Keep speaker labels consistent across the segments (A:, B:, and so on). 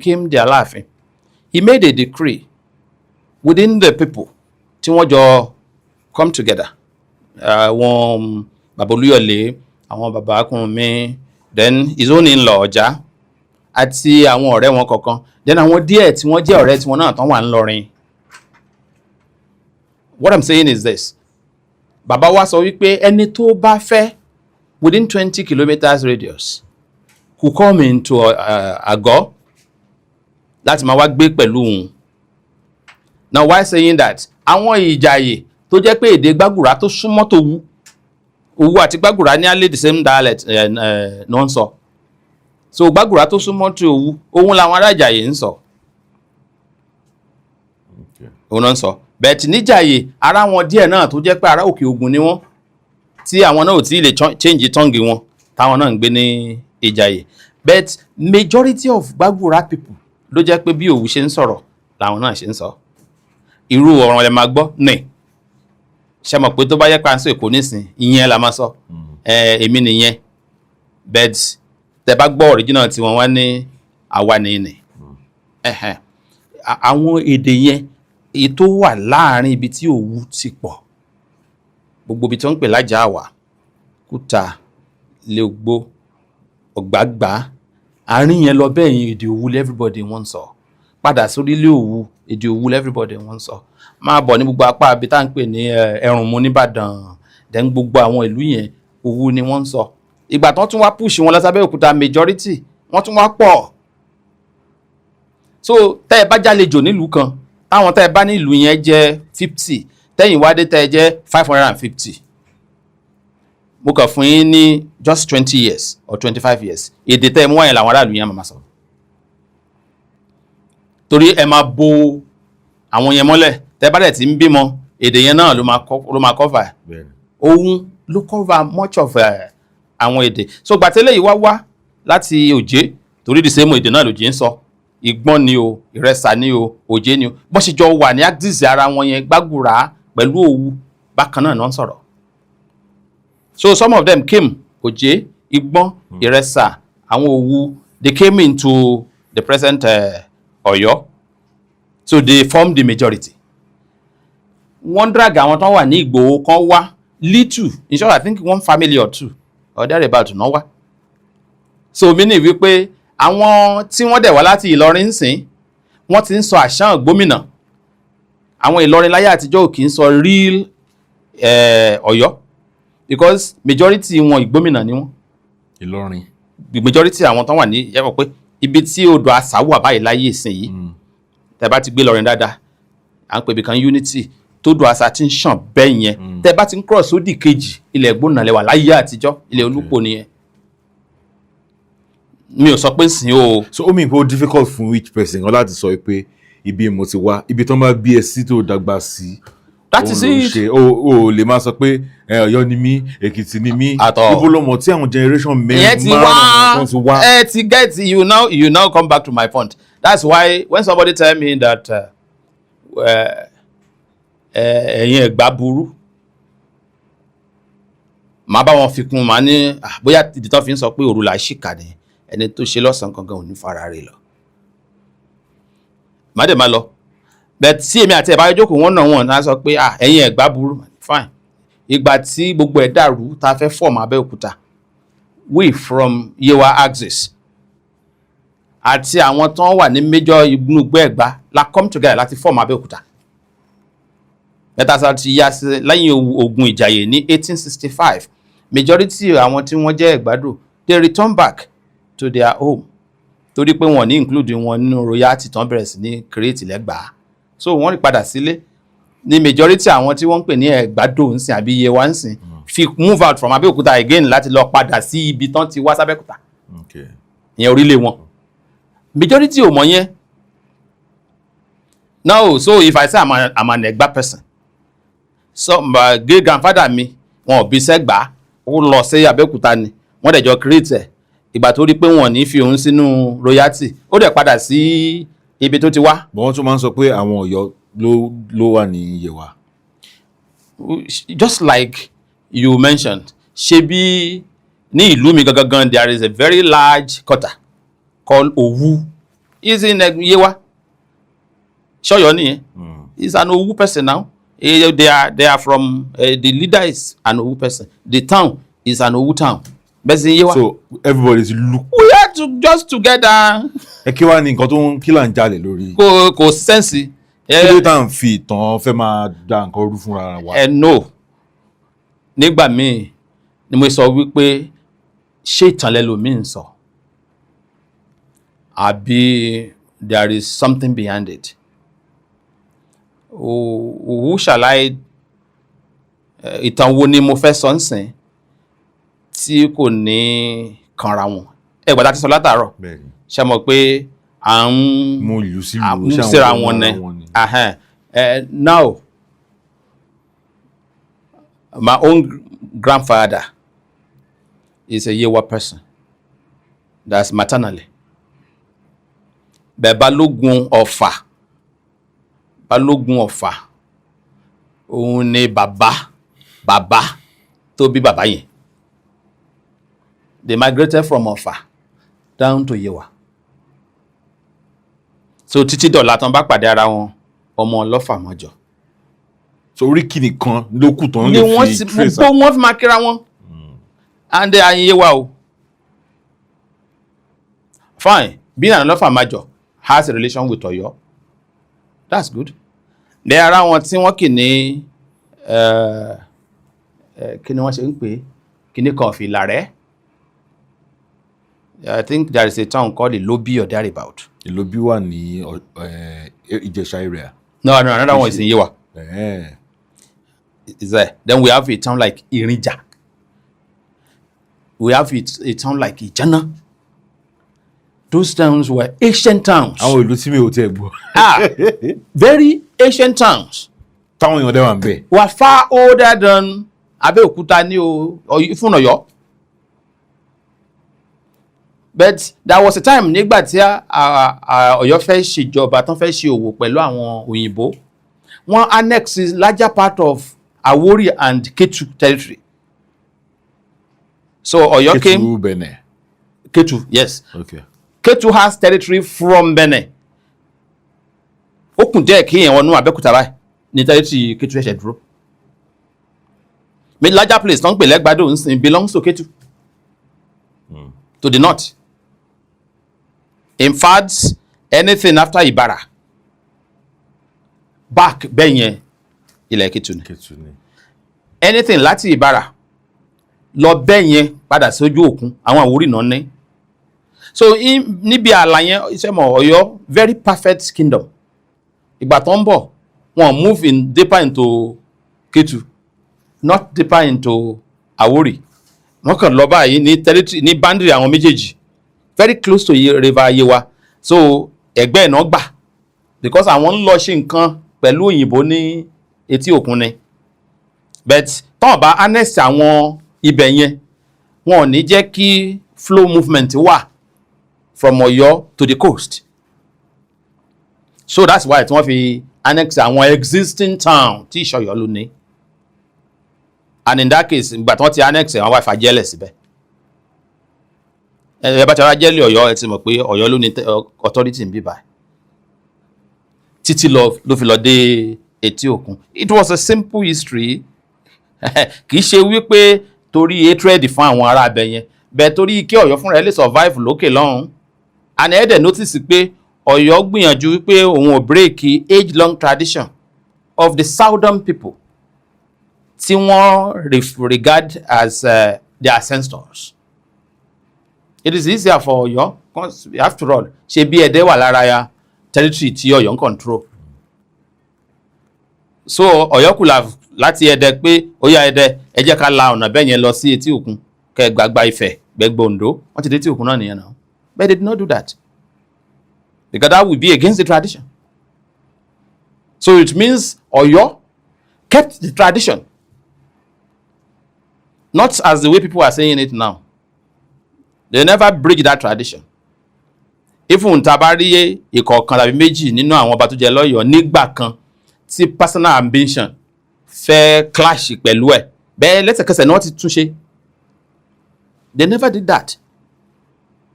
A: became the Aláàfin, he made a decree within the people tí wọ́n jọ come together. Àwọn Bàbá Olúyọ̀lé, àwọn Bàbá Kúnmi, then his own in-law Ọ̀já, àti àwọn ọ̀rẹ́ wọn kọ̀ọ̀kan, then àwọn díẹ̀ tí wọ́n jẹ́ ọ̀rẹ́ tí wọ́n náà tán wà ńlọrin. What I'm saying is this. Bàbá wa sọ wípé ẹni tó bá fẹ́ within 20 kilometers radius could come into Àgọ́ láti máa wá gbé pẹ̀lú òun. Now why saying that? Àwọn Ìjàyè tó jẹ́ pé èdè Gbàgùrà tó súnmọ́ t'Òwu, Òwu àti Gbàgùrà ní alẹ́ the same dialect náà ń sọ. So Gbàgùrà tó súnmọ́ t'Òwu, òun làwọn ará Ìjàyè ń sọ. Òun náà ń sọ. Bẹ̀ẹ̀tì níjàyè ara wọn díẹ̀ náà tó jẹ́ pé ará Òkè Ògùn ni wọ́n, tí àwọn náà ò tí lè change tongue wọn, táwọn náà ń gbé ní Ìjàyè. But majority of Gbàgùrà people ló jẹ́ pé bí Òwu ṣe ń sọ̀rọ̀ làwọn náà ṣe ń sọ. Irú ọ̀rọ̀ lẹ máa gbọ́ ní. Ṣé mọ̀ pé tó bá yẹ pé à ń sọ Èkó nísìn, ìyẹn la máa sọ. Èmi nìyẹn. But tẹ bá gbọ́ original tí wọ́n wá ní àwa nìyẹn. Àwọn èdè yẹn èyí tó wà láàrin ibi tí Òwu ti pọ̀, gbogbo ibi tó ń pè lájà àwà, Kúta, Ilé Ògbó, Ọ̀gbàgbà, àárín yẹn lọ bẹ́ẹ̀ yẹn èdè Òwu everybody wọ́n sọ. Padà sórí Ilé Òwu, èdè Òwu everybody wọ́n sọ. Máa bọ̀ ní gbogbo apá ibi tá ń pè ní Ẹ̀rùnmú nìbàdàn, then gbogbo àwọn ìlú yẹn Òwu ni wọ́n sọ. Ìgbà tán tún wá push wọn lọ s'Abẹ́òkúta majority, wọ́n tún wá pọ̀. So tẹ́ ẹ bá jálejò nílùú kan, táwọn tẹ́ ẹ bá ní ìlú yẹn jẹ́ 50, tẹ́yìn wádé tẹ́ ẹ jẹ́ 550. Mo kàn fún yín ní just 20 years or 25 years. Èdè tẹ́ ẹ mú wáyẹn làwọn aráàlú yẹn máa sọ. Torí ẹ máa bo àwọn yẹn mọ́lẹ̀, tẹ́ bá dẹ̀ ti ń bímọ, èdè yẹn náà ló máa cover. Òun ló cover much of àwọn èdè. So gbàtẹ́lẹ̀ yìí wá láti Òjé, torí the same èdè náà lòjé ń sọ. Ìgbọ́n ni o, Ìrẹsà ni o, Òjé ni o. Bọ́n ṣe jọ wà ní axis ara wọn yẹn, Gbàgùrà pẹ̀lú Òwu bákan náà ń sọ̀rọ̀. So some of them came, Òjé, Ìgbọ́n, Ìrẹsà, àwọn Òwu, they came into the present Ọ̀yọ́. So they formed the majority. Wọ́n drag àwọn tán wà ní Ìgbòho kan wá, little, in short I think one family or two, or thereabout náà wá. So meaning wípé àwọn tí wọ́n dẹ̀ wá láti Ìlọrin ń sìn, wọ́n ti ń sọ àṣán Ògbómìnà. Àwọn Ìlọrin láyé àtijọ́ ò kì í sọ real Ọ̀yọ́, because majority wọn Ìgbómìnà ni wọ́n.
B: Ìlọrin.
A: Majority àwọn tán wà ní yẹ́pọ̀ pé ibi tí odò Àṣà wà báyìí láyé ìsìn yìí, tẹ́ bá ti gbé Ìlọrin dáadáa, à ń pè bí kan Unity, tó odò Àṣà ti ń ṣàn bẹ́ẹ̀ yẹn, tẹ́ bá ti ń cross sódì kejì, ilẹ̀ Ìgbónà lẹ́wà láyé àtijọ́, ilẹ̀ Olúpo nìyẹn. Mi ò sọ pé sìn o.
B: So ó mean pé ó difficult fún each person kan láti sọ pé ibi mo ti wá, ibi tó máa bí ẹ sí tó dàgbà sí.
A: That is it.
B: O lè máa sọ pé Ọ̀yọ́ ni mí, Èkìtì ni mí. Ibo ló mọ̀ tí àwọn generation mẹ́rin márùn-ún ti wá.
A: Ti get you now come back to my point. That's why when somebody tell me that ẹ̀yin Ẹ̀gbá burú, màá bá wọn fi kún, màá ní bóyá ìdí tán fi ń sọ pé òru là ṣìkà ni, ẹni tó ṣe lọ́sàn-án kankan ò ní fara rẹ̀ lọ. Má dẹ̀ má lọ. But tí èmi àti ẹ̀bá jókòó wọ́n náà wọ́n náà sọ pé ẹ̀yin Ẹ̀gbá burú, fine. Ìgbà tí gbogbo ẹ̀ dàrú ta fẹ́ form Abẹ́òkúta, we from Yewa axis àti àwọn tán wà ní major Ìgbónúgbó Ẹ̀gbá la come together láti form Abẹ́òkúta. Mẹ́ta ti yá sí lẹ́yìn ogun Ìjàyè ní 1865. Majority àwọn tí wọ́n jẹ́ Ẹ̀gbádò, they return back to their home. Torí pé wọ́n ní include wọn nínú royalty tán bẹ̀rẹ̀ sí ní create l'Ẹ̀gbá. So wọ́n rí padà sílé. Ní majority àwọn tí wọ́n ń pè ní Ẹ̀gbádò ń sìn àbí Yewa ń sìn fi move out from Abẹ́òkúta again láti lọ padà sí ibi tán ti wá s'Abẹ́òkúta. Ìyẹn orílẹ̀ wọn. Majority ò mọ̀ yẹn. No, so if I say I'm an Ẹ̀gbá person, so my great grandfather mi, wọn ò bí s'Ẹ̀gbá, ó lọ sí Abẹ́òkúta ni, wọ́n dẹ̀ jọ create ẹ̀. Ìgbà tó rí pé wọ́n ní fi òun sínú royalty, ó dẹ̀ padà sí ibi tó ti wá.
B: But wọ́n tún máa ń sọ pé àwọn Ọ̀yọ́ ló wà ní Yewa.
A: Just like you mentioned, ṣebí ní ìlú mi gangan there is a very large quarter called Òwu. He's in Yewa. Ṣọ̀yọ́ nìyẹn. He's an Owu person now. They are from the leader is an Owu person. The town is an Owu town.
B: So everybody look.
A: We are just together.
B: Kí wá ní nǹkan tó ń kí là ń jalè lórí.
A: Kò sẹ́ǹsì.
B: Kí ló tá à ń fi ìtàn fẹ́ máa da nǹkan rú fúnra wa.
A: No. Nígbà míì ni mo sọ wípé ṣé ìtàn lẹ́lòmíì ń sọ àbí there is something behind it. Who shall I ìtàn wo ni mo fẹ́ sọ nsìn tí kò ní kanra wọn. Ẹgbàá tí sọ látàárọ̀ ṣe mọ̀ pé à ń
B: mú ìlú sí
A: síra wọn ni. Now my own grandfather is a Yewa person. That's maternally. Bẹ́ẹ̀ Balógun Ọ̀fà òun ni bàbá tó bí bàbá yẹn. They migrated from Ọ̀fà down to Yewa. So títí dọ̀la tán bá pàdé ara wọn ọmọ ọlọ́fà mọ́jọ.
B: So oríkì nìkan ló kù tán lè fi trace.
A: Ni wọ́n fi máa kíra wọn. And they are in Yewa o. Fine. Being an ọlọ́fà mọ́jọ has a relation with Ọ̀yọ́. That's good. There are àwọn tí wọ́n kì ní kí ni wọ́n ṣe ń pè kí ni kan fi Ìlàrẹ́. I think there is a town called Ilobi or thereabout.
B: Ilobi wà ní Ìjẹ̀ṣà area.
A: No, another one is in Yewa. Is there. Then we have a town like Irinja. We have a town like Ijana. Those towns were ancient towns.
B: Àwọn ìlú tí mi ò tẹ́ gbọ́.
A: Very ancient towns.
B: Táwọn èèyàn dẹ̀ wà ń bẹ̀.
A: Were far older than Abẹ́òkúta ní fún Ọ̀yọ́. But there was a time nígbà tí Ọ̀yọ́ fẹ́ ṣèjọba tán fẹ́ ṣe òwò pẹ̀lú àwọn òyìnbó. Wọ́n annex larger part of Awori and Ketu territory. So Ọ̀yọ́ came.
B: Ketu Benin.
A: Ketu, yes.
B: Okay.
A: Ketu has territory from Benin. Ó kùn díẹ̀ kí èèyàn wọnú Abẹ́òkúta báyìí ní territory Ketu ẹ̀ṣẹ̀ dúró. Made larger place tán pè lẹ́gbàdo nsìn belongs to Ketu. To the north. In fact, anything after Ibara, back bẹ́yẹn ilẹ̀ Ketu ni. Anything láti Ibara lọ bẹ́yẹn padà sójú òkun àwọn Àwórì náà ní. So níbi àlà yẹn iṣẹ́ mọ̀ Ọ̀yọ́ very perfect kingdom. Ìgbà tó ń bọ̀ wọ́n move in deeper into Ketu, not deeper into Àwórì. Wọ́n kàn lọ báyìí ní territory ní boundary àwọn méjèèjì very close to river Yewa. So ẹgbẹ́ náà gbà because àwọn ń lọ ṣe nǹkan pẹ̀lú òyìnbó ní etí òkun ni. But tọ́n bá annex àwọn ibẹ̀ yẹn wọn ò ní jẹ́ kí flow movement wà from Ọ̀yọ́ to the coast. So that's why tí wọ́n fi annex àwọn existing town tí Ìṣọ̀yọ́ ló ní. And in that case ìgbà tí wọ́n ti annex àwọn wá fàjẹ́lẹ̀ síbẹ̀. Ẹ bá ti ara jẹ́lẹ̀ Ọ̀yọ́ ẹ ti mọ̀ pé Ọ̀yọ́ ló ní authority ń bí báyìí. Títí ló fi lọ dé etí òkun. It was a simple history. Kì í ṣe wípé torí hatred fún àwọn ará abẹ yẹn bẹ́ẹ̀ torí kí Ọ̀yọ́ fúnra ẹ lè survive lókè lọ́hùn. And ẹ dẹ̀ notice pé Ọ̀yọ́ gbìyànjú wípé òun ò break age long tradition of the southern people tí wọ́n regard as their ancestors. It is easier for Ọ̀yọ́ because after all ṣe bí Ẹdẹ wà lára ya territory tí Ọ̀yọ́ ń control. So Ọ̀yọ́ kù láti Ẹdẹ pé ó yá Ẹdẹ ẹ jẹ́ ká la ọ̀nà bẹ́ẹ̀ yẹn lọ sí etí òkun kẹ́ gbàgbà Ifẹ̀ gbẹgbẹ Oǹdó wọ́n ti dé etí òkun náà nìyẹn náà. But they did not do that because that would be against the tradition. So it means Ọ̀yọ́ kept the tradition, not as the way people are saying it now. They never break that tradition. Even tabari ìkọ̀ọ̀kan tàbí méjì nínú àwọn ọba tó jẹ lọ́yọ̀ọ́ nígbà kan tí personal ambition fẹ́ clash pẹ̀lú ẹ̀ bẹ́ẹ̀ lẹ́sẹ̀kẹsẹ̀ ni wọ́n ti túnṣe. They never did that.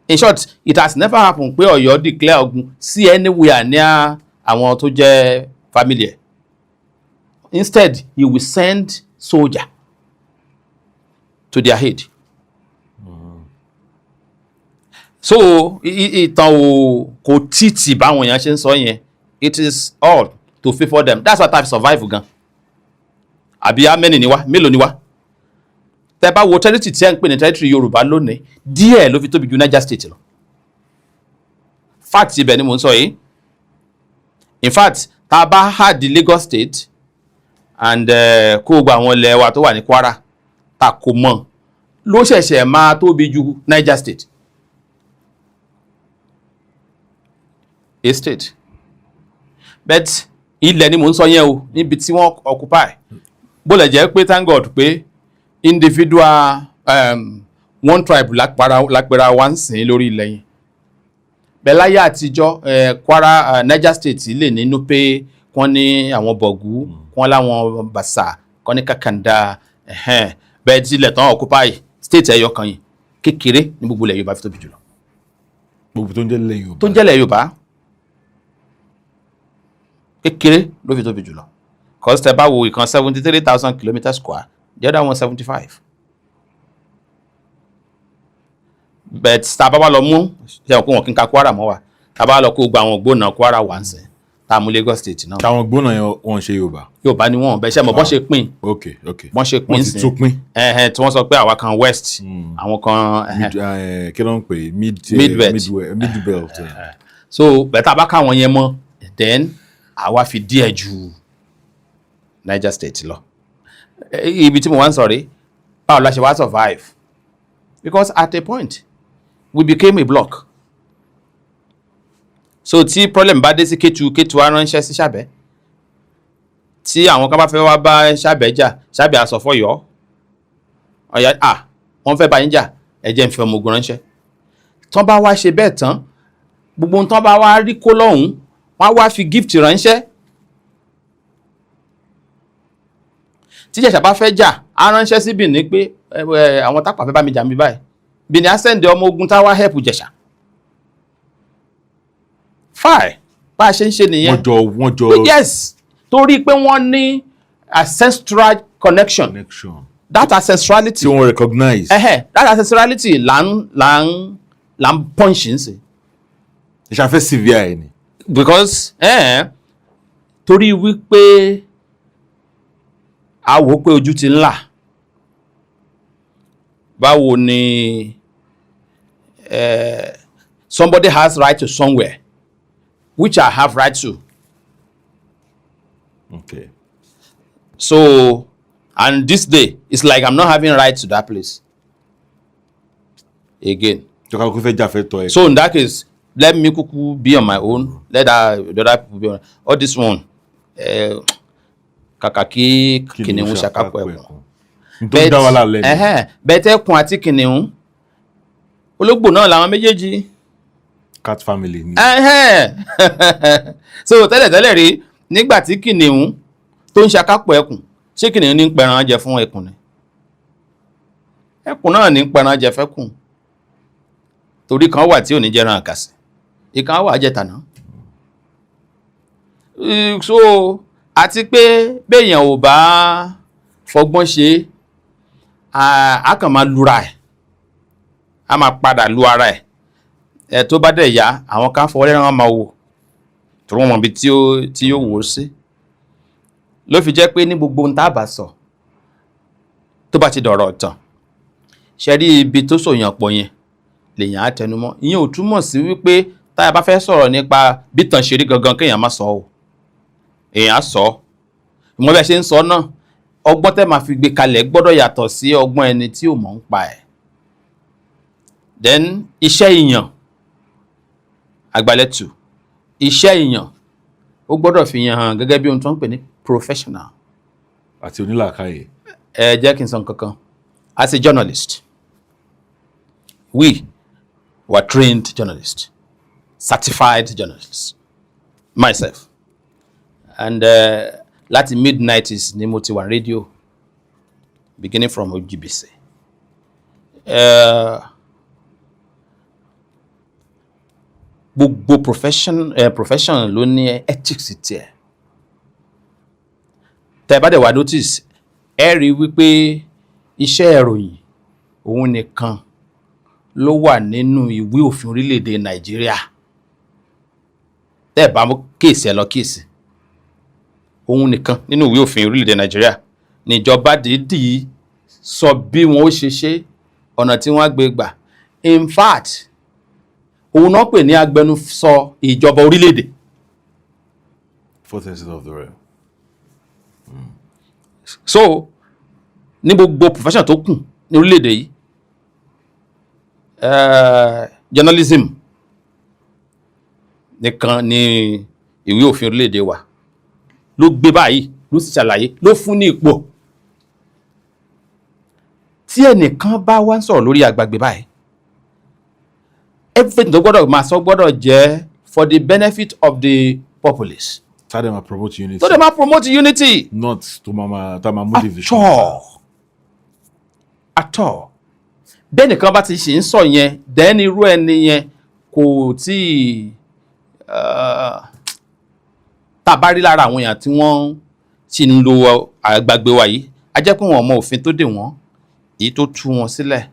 A: in short it has never happened pé Ọ̀yọ́ declare ogun sí anywhere near àwọn tó jẹ́ family ẹ̀. Instead he will send soldier to their aid. So ìtàn kò títì báwọn èèyàn ṣe ń sọ yẹn, it is all to favour them. That's what I've survived gan. Àbí amẹ́ni ni wá, mélòó ni wá? Tẹ́ bá wo territory tí ẹ ń pè ní territory Yorùbá lónìí, díẹ̀ ló fi tóbi ju Niger State lọ. Fact ibẹ̀ ni mò ń sọ yìí. In fact, tá a bá had the Lagos State and kó gba àwọn ilẹ̀ wa tó wà ní Kwara, ta kò mọ̀ ló ṣẹ̀ṣẹ̀ máa tóbi ju Niger State. A state. But ilẹ̀ ni mò ń sọ yẹn o, níbi tí wọ́n occupy. Bó lè jẹ́ pé thank God pé individual one tribe lápẹ̀ra wá ń sìn lórí ilẹ̀ yẹn. Bẹ́láyé àtijọ́ Kwara Niger State lè nínú pé wọ́n ní àwọn Bọ̀gú, wọ́n láwọn Bàṣà, wọ́n ní Kàkàndá, bẹ́ẹ̀ tí ilẹ̀ tán occupy state ẹyọ kan yìí kékeré ní gbogbo ilẹ̀ Yorùbá fi tóbi jùlọ.
B: Gbogbo tó ń jẹ́ ilẹ̀ Yorùbá.
A: Tó ń jẹ́ ilẹ̀ Yorùbá kékeré ló fi tóbi jùlọ. Cause tẹ́ bá wo ìkan 73,000 kilometers square, the other one 75. But tá bá wá lọ mú ṣe òkú wọn kí n ka Kwara mọ́ wa, tá bá lọ kó gba àwọn ògbónà Kwara wà ń sìn, tá mú Lagos State náà.
B: Táwọn ògbónà yẹn wọ́n ṣe Yorùbá.
A: Yorùbá ni wọ́n bẹ́ẹ̀ ṣe mọ̀ bọ́n ṣe pín.
B: Okay.
A: Bọ́n ṣe pín
B: sí. Wọ́n ti tún pín.
A: Tí wọ́n sọ pé àwa kan west, àwọn kan
B: kí ló ń pè mid belt.
A: So bẹ́ẹ̀ tá a bá ká àwọn yẹn mọ́, then àwa fi díẹ̀ ju Niger State lọ. Ibi tí mo wá ń sọ̀rí, báwo la ṣe wá survive? Because at a point we became a block. So tí problem bá dé sí Kétu á ránṣẹ́ sí Ṣàbẹ́. Tí àwọn kan bá fẹ́ wá bá Ṣàbẹ́ jà, Ṣàbẹ́ á sọ f'Ọ̀yọ́. Ọ̀yọ́ wọ́n fẹ́ bá yín jà, ẹ jẹ́ n fi ọmọ ogun ránṣẹ́. Tán bá wá ṣe bẹ́ẹ̀ tán, gbogbo ohun tán bá wá rí kó lọ́hùn, wọ́n á wá fi gift ránṣẹ́. Tí Ìjẹ̀ṣà bá fẹ́ jà, á ránṣẹ́ sí Benin pé àwọn Tápà fẹ́ bá mi jà mí báyìí. Benin á send ọmọ ogun tá wá help Ìjẹ̀ṣà. Fine, bá a ṣe ń ṣe nìyẹn.
B: Wọ́n jọ.
A: Yes, torí pé wọ́n ní ancestral connection. That ancestrality.
B: Tí wọ́n recognize.
A: That ancestrality là ń punch ń sè.
B: Ìṣàfẹ́ severe ẹ̀ ni.
A: Because torí wípé a wò pé ojú ti ń là. Báwo ni somebody has right to somewhere which I have right to.
B: Okay.
A: So, and this day, it's like I'm not having right to that place. Again. So in that case, let me kuku be on my own. Let the other people be on. Or this one, kakaki kìnìún ṣàkápọ̀ ẹ̀kún. Bẹ́tẹ̀ ẹkùn àti kìnìún. Ológbò náà làwọn méjèèjì.
B: Cat family ni.
A: So tẹ́lẹ̀ rí nígbà tí kìnìún tó ń ṣàkápọ̀ ẹkùn, ṣé kìnìún ní ń pẹran jẹ fún ẹkùn ni? Ẹkùn náà ní ń pẹran jẹ fẹ́kùn. Torí kan wà tí ò ní jẹran àkàsì, ìkan wà jẹ tàná. So àti pé béèyàn ò bá fọgbọ́n ṣe, a kàn máa lura ẹ̀, a máa padà lu ara ẹ̀. Tó bá dẹ̀ yá, àwọn kan fọwọ́ lẹ́ran máa wò, tó wọ́n mọ̀ bí tí yóò wò sí. Ló fi jẹ́ pé ní gbogbo ohun tá a bá sọ, tó bá ti dọ̀rọ̀ tán, ṣe rí ibi tó sòyàn pọ̀ yẹn lèyàn á tẹnumọ́. Ìyẹn ò túmọ̀ sí wípé táyà bá fẹ́ sọ̀rọ̀ nípa bí tàn ṣe rí gangan kéèyàn má sọ o. Èèyàn á sọ. Ìmọ̀ bí ẹ ṣe ń sọ náà, ọgbọ́n tẹ́ máa fi gbé kalẹ̀ gbọ́dọ̀ yàtọ̀ sí ọgbọ́n ẹni tí ò mọ̀ ń pa ẹ̀. Then iṣẹ́ ìyàn, àgbàlẹ̀tù, iṣẹ́ ìyàn ó gbọ́dọ̀ fi hàn gẹ́gẹ́ bí ohun tó ń pè ní professional.
B: Àti onílàákàyè.
A: Jẹ́ kí n sọ nǹkan kan. As a journalist, we were trained journalists, certified journalists, myself. And láti mid-90s ni mo ti wà radio, beginning from OGBC. gbogbo profession ló ní ethics tiẹ̀. Tẹ́ bá dẹ̀ wá notice ẹ rí wípé iṣẹ́ ìròyìn òun nìkan ló wà nínú ìwé òfin orílẹ̀-èdè Nàìjíríà. Tẹ́ bá mú kéèsì ẹ lọ kéèsì òun nìkan nínú ìwé òfin orílẹ̀-èdè Nàìjíríà níjọba dìídì sọ bí wọn ó ṣe ọ̀nà tí wọ́n á gbé gbà. In fact òun náà pè ní agbẹnusọ ìjọba orílẹ̀-èdè.
B: Fourth estate of the realm.
A: So ní gbogbo profession tó kù ní orílẹ̀-èdè yìí journalism nìkan ni ìwé òfin orílẹ̀-èdè wa ló gbé báyìí ló sì ṣàlàyé ló fún ní ipò. Tí ẹnìkan bá wá ń sọ̀rọ̀ lórí àgbàgbé báyìí everything tó gbọ́dọ̀ máa sọ gbọ́dọ̀ jẹ́ for the benefit of the populace.
B: Tell them to promote unity.
A: So they ma promote unity.
B: Not to move division.
A: At all. Bẹ́ẹ̀ nìkan bá ti ṣe ń sọ yẹn then irú ẹni yẹn kò tí tàbá rí lára àwọn èèyàn tí wọ́n sì ń lo àgbàgbé wa yìí a jẹ́ pé wọ́n mọ òfin tó dè wọ́n èyí tó tú wọn sílẹ̀.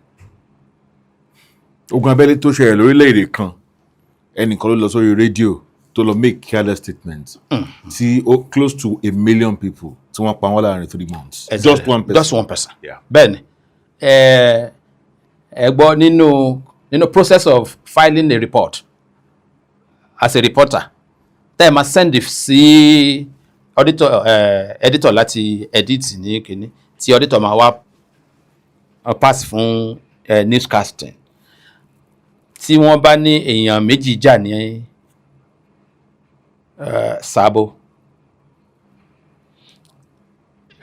B: Ogun abẹ́lé tó ṣẹlẹ̀ lórílẹ̀-èdè kan ẹnìkan ló lọ sórí rédíò tó lọ make careless statement tí close to 1 million people tí wọ́n pa wọ́n láàrin 3 months.
A: Exactly.
B: Just one person.
A: Just one person.
B: Yeah.
A: Bẹ́ẹ̀ni ẹ gbọ́ nínú process of filing a report as a reporter tẹ́ ẹ máa send sí editor láti edit ní kíní tí editor máa wá pass fún newscasting. Tí wọ́n bá ní èèyàn méjì jà ní Sábó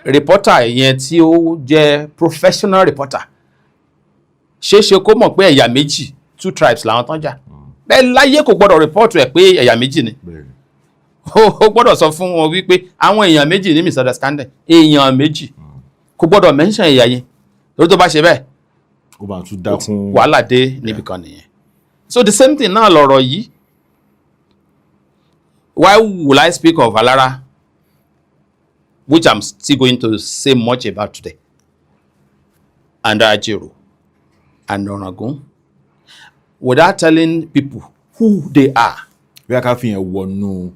A: reporter yẹn tí ó jẹ́ professional reporter ṣeéṣe kó mọ̀ pé ẹ̀yà méjì 2 tribes làwọn tán jà bẹ́ẹ̀ láyé kò gbọ́dọ̀ report ẹ̀ pé ẹ̀yà méjì ni ó gbọ́dọ̀ sọ fún wọn wípé àwọn èèyàn méjì ní misunderstanding èèyàn méjì kò gbọ́dọ̀ mention ẹ̀yà yẹn lórí tó bá ṣe bẹ́ẹ̀
B: ó bá tún dákún
A: wàhálà dé níbi kan nìyẹn. So the same thing náà lọ̀rọ̀ yìí. Why will I speak of Alara, which I'm still going to say much about today, and Ajero, and Onagun, without telling people who they are?
B: Bí a ká fi yẹn wọnú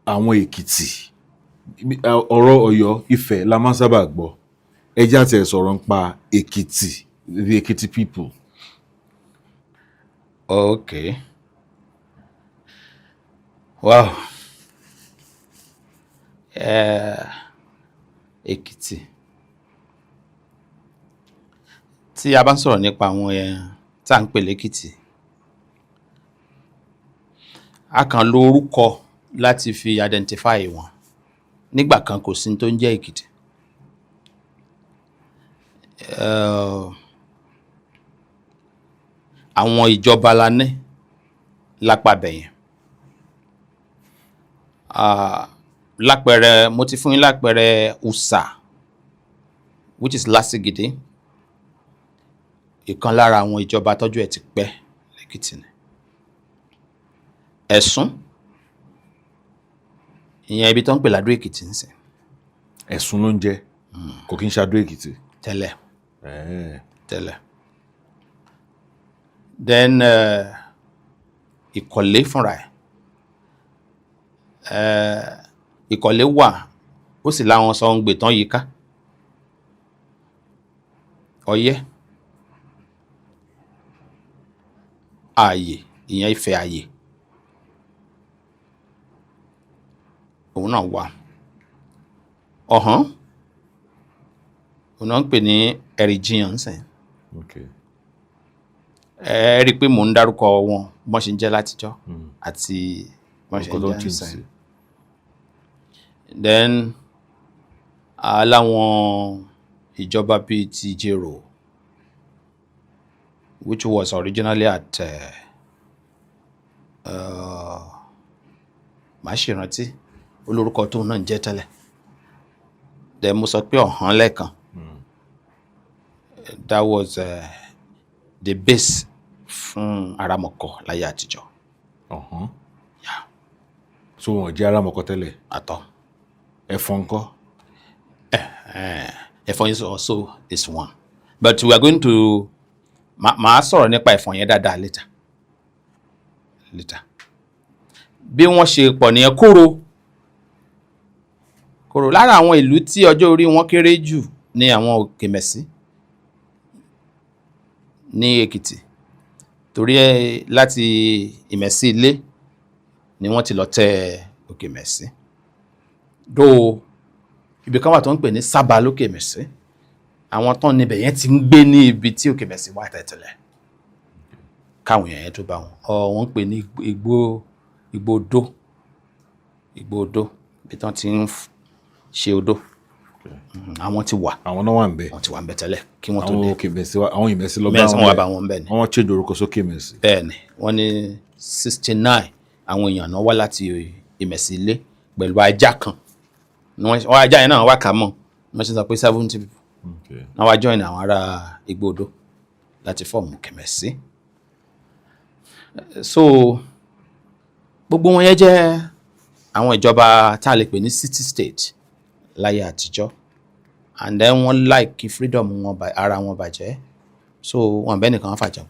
B: àwọn Èkìtì ọ̀rọ̀ Ọ̀yọ́ Ifẹ̀ la máa sábà gbọ́ ẹ jẹ́ àti ẹ̀ sọ̀rọ̀ nípa Èkìtì, the Ekiti people.
A: Okay. Wow. Èkìtì. Tí a bá ń sọ̀rọ̀ nípa àwọn tá ń pè l'Èkìtì, a kàn lo orúkọ láti fi identify wọn. Nígbà kan kò sí tó ń jẹ́ Èkìtì. Àwọn ìjọba la ní lápá bẹ̀yẹn. Lápẹẹrẹ mo ti fún yín lápẹẹrẹ Usa which is Lásìgìdì, ìkan lára àwọn ìjọba tọ́jú ẹ̀ ti pẹ́ l'Èkìtì ni. Ẹ̀sùn ìyẹn ibi tó ń pè l'Adó Èkìtì ń sìn.
B: Ẹ̀sùn ló ń jẹ́ kò kí ń ṣe Adó Èkìtì.
A: Tẹ́lẹ̀. Then Ìkọ̀lé fúnra ẹ̀. Ìkọ̀lé wà ó sì láwọn sọ ń gbè tán yìí ká. Ọ̀yẹ́, Ààyè, ìyẹn Ifẹ̀ Ààyè, òun náà wà. Ọ̀hán, òun náà ń pè ní Ẹ̀rìjìyàn sìn.
B: Okay.
A: Ẹ rí i pé mò ń dárúkọ wọn bọ́n ṣe ń jẹ́ látijọ́ àti bọ́n ṣe ń jẹ́ sìn. Then aláwọn ìjọba bíi ti Jero which was originally at màá ṣèrántí olórúkọ tóun náà ń jẹ́ tẹ́lẹ̀. Then mo sọ pé Ọ̀hán lẹ́ẹ̀kan. That was the base fún aramọ̀kọ láyé àtijọ́. Yeah.
B: So wọ́n jẹ́ aramọ̀kọ tẹ́lẹ̀.
A: Àtọ̀.
B: Ẹ̀fọn ńkọ́?
A: Ẹ̀fọn is also is one, but we are going to màá sọ̀rọ̀ nípa ẹ̀fọn yẹn dáadáa later. Bí wọ́n ṣe pọ̀ nìyẹn. Koro lára àwọn ìlú tí ọjọ́ orí wọn kéré jù ní àwọn Òkèmẹ̀sí ní Èkìtì, torí láti Ìmẹ̀sí ilé ni wọ́n ti lọ tẹ Òkèmẹ̀sí. Dó ibi kan wà tó ń pè ní Sábà lókèmẹ̀sí, àwọn tán níbẹ̀ yẹn ti ń gbé ní ibi tí Òkèmẹ̀sí wà tẹ́tẹ́lẹ̀ káwọn èèyàn yẹn tó bá wọn. Wọ́n ń pè ní Igbó Odó ibi tán ti ń ṣe odó. Àwọn ti wà.
B: Àwọn náà wà ń bẹ̀.
A: Wọ́n ti wà ń bẹ̀ tẹ́lẹ̀ kí wọ́n tó dé.
B: Àwọn Òkèmẹ̀sí àwọn Ìmẹ̀sí lọ bá
A: wọn. Wọ́n wà bá wọn bẹ̀ ni.
B: Wọ́n change orúkọ sókèmẹ̀sí.
A: Bẹ́ẹ̀ni, wọ́n ní 69 àwọn èèyàn náà wá láti Ìmẹ̀sí ilé pẹ̀lú ajá kan. Wọ́n ajá yẹn náà wá kà mọ́. Wọ́n ṣe sọ pé 70 people. Náà wá join àwọn ará Igbó Odó láti fọ́ọ̀mù Òkèmẹ̀sí. So gbogbo wọn yẹn jẹ́ àwọn ìjọba tá a lè pè ní city state láyé àtijọ́, and then wọ́n like kí freedom wọn ara wọn bàjẹ́, so wọn bẹ́ẹ̀ nìkan fàjà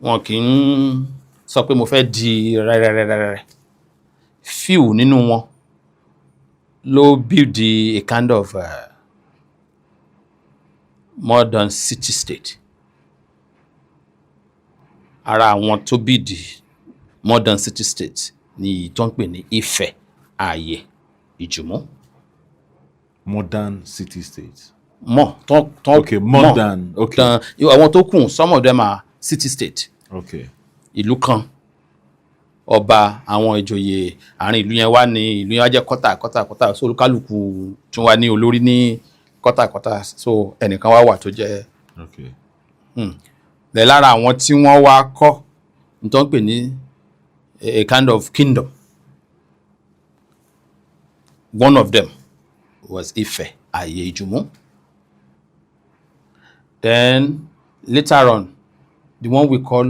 A: wọn kì í sọ pé mo fẹ́ di rẹ́rẹ́rẹ́rẹ́. Few nínú wọn ló build a kind of modern city state. Ara àwọn tó build modern city state ni tó ń pè ní Ifẹ̀, Ààyè, Ìjùmọ̀.
B: Modern city state. Okay, modern. Okay.
A: Àwọn tó kù, some of them are city state.
B: Okay.
A: Ìlú kan, ọba, àwọn ìjòyè, àárín ìlú yẹn wá ní ìlú yẹn wá jẹ́ kọ́tà. So olúkálùkù tún wá ní olórí ní kọ́tà. So ẹnìkan wá tó jẹ́.
B: Okay.
A: Lára àwọn tí wọ́n wá kọ́ ní tó ń pè ní a kind of kingdom. One of them was Ifẹ̀, Ààyè, Ìjùmọ̀. Then later on, the one we call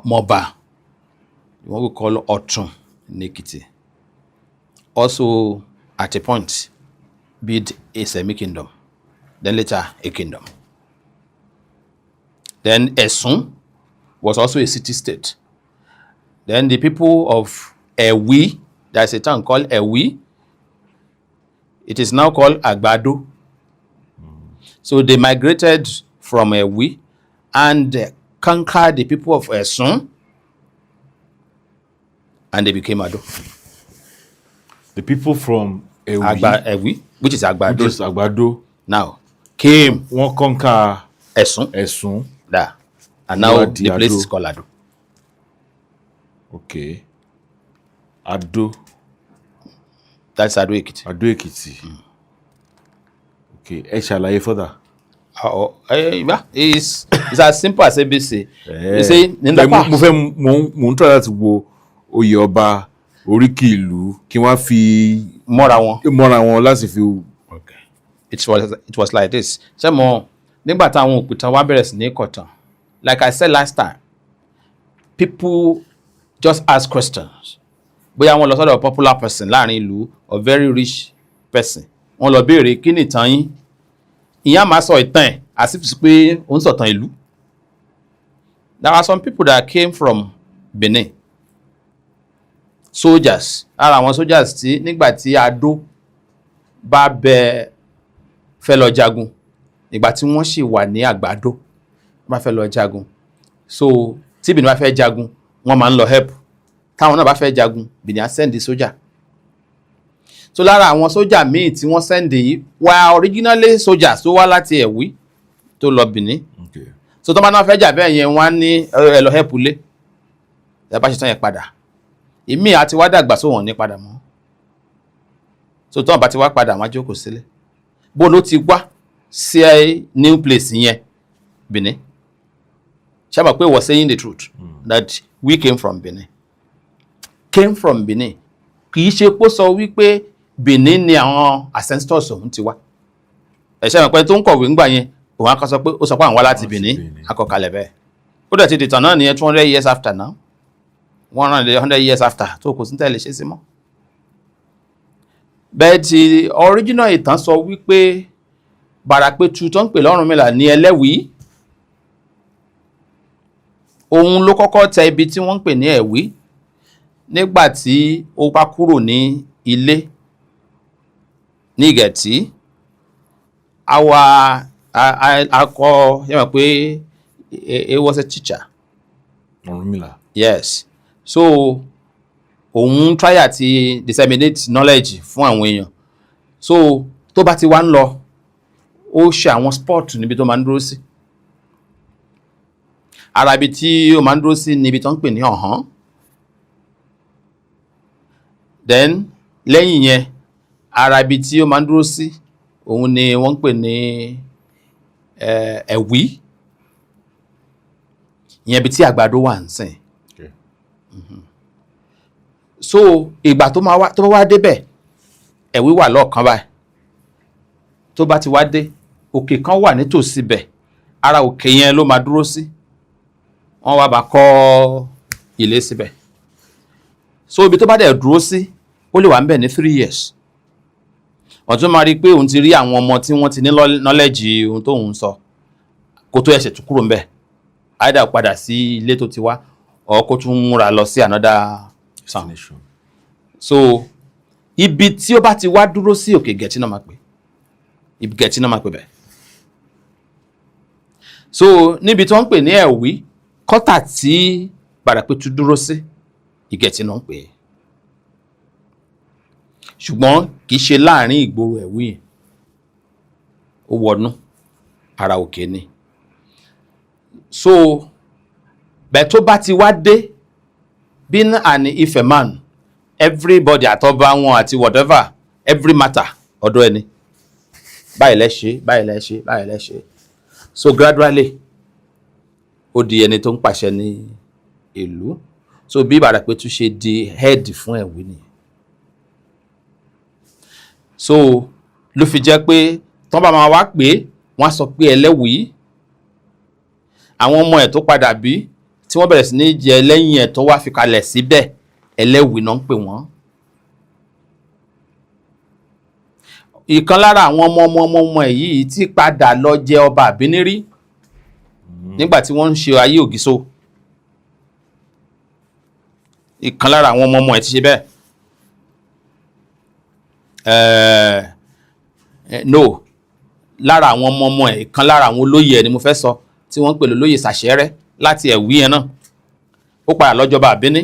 A: Moba, the one we call Ọ̀tún in Ekiti, also at a point built a semi-kingdom, then later a kingdom. Then Ẹ̀sùn was also a city-state. Then the people of Ẹ̀wí, there's a town called Ẹ̀wí. It is now called Àgbàdo. So they migrated from Ẹ̀wí and conquered the people of Ẹ̀sùn, and they became Ado.
B: The people from Ẹ̀wí,
A: Ẹ̀wí, which is
B: Àgbàdo,
A: now came.
B: Wọ́n conquer
A: Ẹ̀sùn. That. And now the place is called Ado.
B: Okay. Ado.
A: That's Ado Ekiti.
B: Ado Ekiti. Okay. Ẹ ṣàlàyé further.
A: It's as simple as ABC. You see, in the past.
B: Mo ń tọ́ láti wo oyè ọba, oríkì ìlú, kí wọ́n fi mọ́ra wọn láti fi.
A: Okay. It was like this. Ṣé mo nígbà táwọn òkúta wá bẹ̀rẹ̀ sí ní kọ̀tàn, like I said last time, people just ask questions. Bóyá wọ́n lọ sọ́dọ̀ popular person láàrin ìlú or very rich person, wọ́n lọ béèrè kí ni ìtàn yín. Ìyá máa sọ ìtàn ẹ̀ as if pé ó ń sọ̀tàn ìlú. There are some people that came from Benin, soldiers. Ara àwọn soldiers tí nígbà tí Adó bá fẹ́ lọ jagun, ìgbà tí wọ́n sì wà ní Àgbàdo bá fẹ́ lọ jagun, so tí Benin bá fẹ́ jagun wọ́n máa ń lọ help. Táwọn náà bá fẹ́ jagun, Benin á send the soldier. So lára àwọn soldier míì tí wọ́n send yìí were originally soldiers tó wá láti Ẹ̀wí tó lọ Benin.
B: Okay.
A: So tó bá náà fẹ́ jà bẹ́ẹ̀ yẹn wọ́n á ní ẹ lọ help lé, ẹ bá ṣe tán yẹn padà. Ìmíì àti wá dàgbà sóhun ní padà mọ́. So tó bá ti wá padà wọ́n á jókòó sílẹ̀. Bó ló ti wá sí new place yẹn Benin. Ṣé mọ̀ pé he was saying the truth that we came from Benin. Came from Benin. Kì í ṣe pé sọ wípé Benin ni àwọn ancestors òun ti wá. Ẹ ṣé mọ̀ pé tó ń kọ̀wé ńgbà yẹn òun akọ sọ pé ó sọ pé àwọn wá láti Benin akọkalẹ̀ bẹ́ẹ̀ ó dẹ̀ ti dìtàn náà nìyẹn 200 years after now 100 years after tó kò sí tẹ́lẹ̀ ṣe sí mọ́. bẹ́ẹ̀ ti original ìtàn sọ wípé Bàràpẹ̀tù tó ń pè l'Ọ̀rúnmìlà ní ẹlẹ́wìí òun ló kọ́kọ́ tẹ ibi tí wọ́n ń pè ní ẹ̀wí nígbà tí ó bá kúrò ní ilé ní Ìgẹ̀tì akọ yẹ́mọ̀ pé he was a teacher.
B: Ọ̀rúnmìlà.
A: Yes. So òun try àti disseminate knowledge fún àwọn èèyàn. So tó bá ti wá ń lọ ó ṣe àwọn sport níbi tó máa ń dúró sí. Ara ibi tí ó máa ń dúró sí níbi tó ń pè ní ọ̀hán. Then lẹ́yìn yẹn ara ibi tí ó máa ń dúró sí òun ni wọ́n ń pè ní ẹ̀wí. Ìyẹn ibi tí àgbàdo wà ń sìn. So ìgbà tó bá wá débẹ̀ ẹ̀wí wà lọ́ọ̀kan báyìí. Tó bá ti wá dé òkè kan wà nítòsí bẹ̀ ara òkè yẹn ló máa dúró sí. Wọ́n wá bá kọ́ ilé síbẹ̀. So ibi tó bá dẹ̀ dúró sí ó lè wà ń bẹ̀ ní 3 years. Wọ́n tún máa rí pé òun ti rí àwọn ọmọ tí wọ́n ti ní knowledge ohun tó ń sọ kó tó ẹsẹ̀ tún kúrò ń bẹ̀. Either padà sí ilé tó ti wá or kó tún múra lọ sí another destination. So ibi tí ó bá ti wá dúró sí òkè Ìgẹ̀tì náà máa pè. Ibi Ìgẹ̀tì náà máa pè bẹ̀. So níbi tí wọ́n ń pè ní ẹ̀wí kọ́tà tí Bàràpẹ̀tù dúró sí Ìgẹ̀tì náà ń pè. Ṣùgbọ́n kì í ṣe láàrin ìgboro ẹ̀wí yẹn. Ó wọnú ara òkè ni. So bẹ́ẹ̀ tó bá ti wá dé being an Ife man everybody àtọ́ba wọn àti whatever every matter ọ̀dọ̀ ẹni. Báyìí lẹ ṣe báyìí lẹ ṣe báyìí lẹ ṣe. So gradually ó di ẹni tó ń pàṣẹ ní ìlú. So bí Bàràpẹ̀tù ṣe di head fún ẹ̀wí nìyẹn. So ló fi jẹ́ pé tán bá máa wá pé wọ́n á sọ pé ẹlẹ́wìí. Àwọn ọmọ ẹ̀ tó padà bí tí wọ́n bẹ̀rẹ̀ sí ní jẹ lẹ́yìn ẹ̀ tó wá fi kalẹ̀ síbẹ̀ ẹlẹ́wìí náà ń pè wọ́n. Ìkan lára àwọn ọmọ ẹ̀ yìí tí padà lọ jẹ ọba àbínírí nígbà tí wọ́n ń ṣe ayé Ògìso. Ìkan lára àwọn ọmọ ẹ̀ ti ṣe bẹ́ẹ̀. No lára àwọn ọmọ ẹ̀ ìkan lára àwọn olóyè ẹ̀ ni mo fẹ́ sọ tí wọ́n ń pè lólóyè Sàṣẹ́rẹ́ láti ẹ̀wí yẹn náà ó padà lọ́jọba àbíní.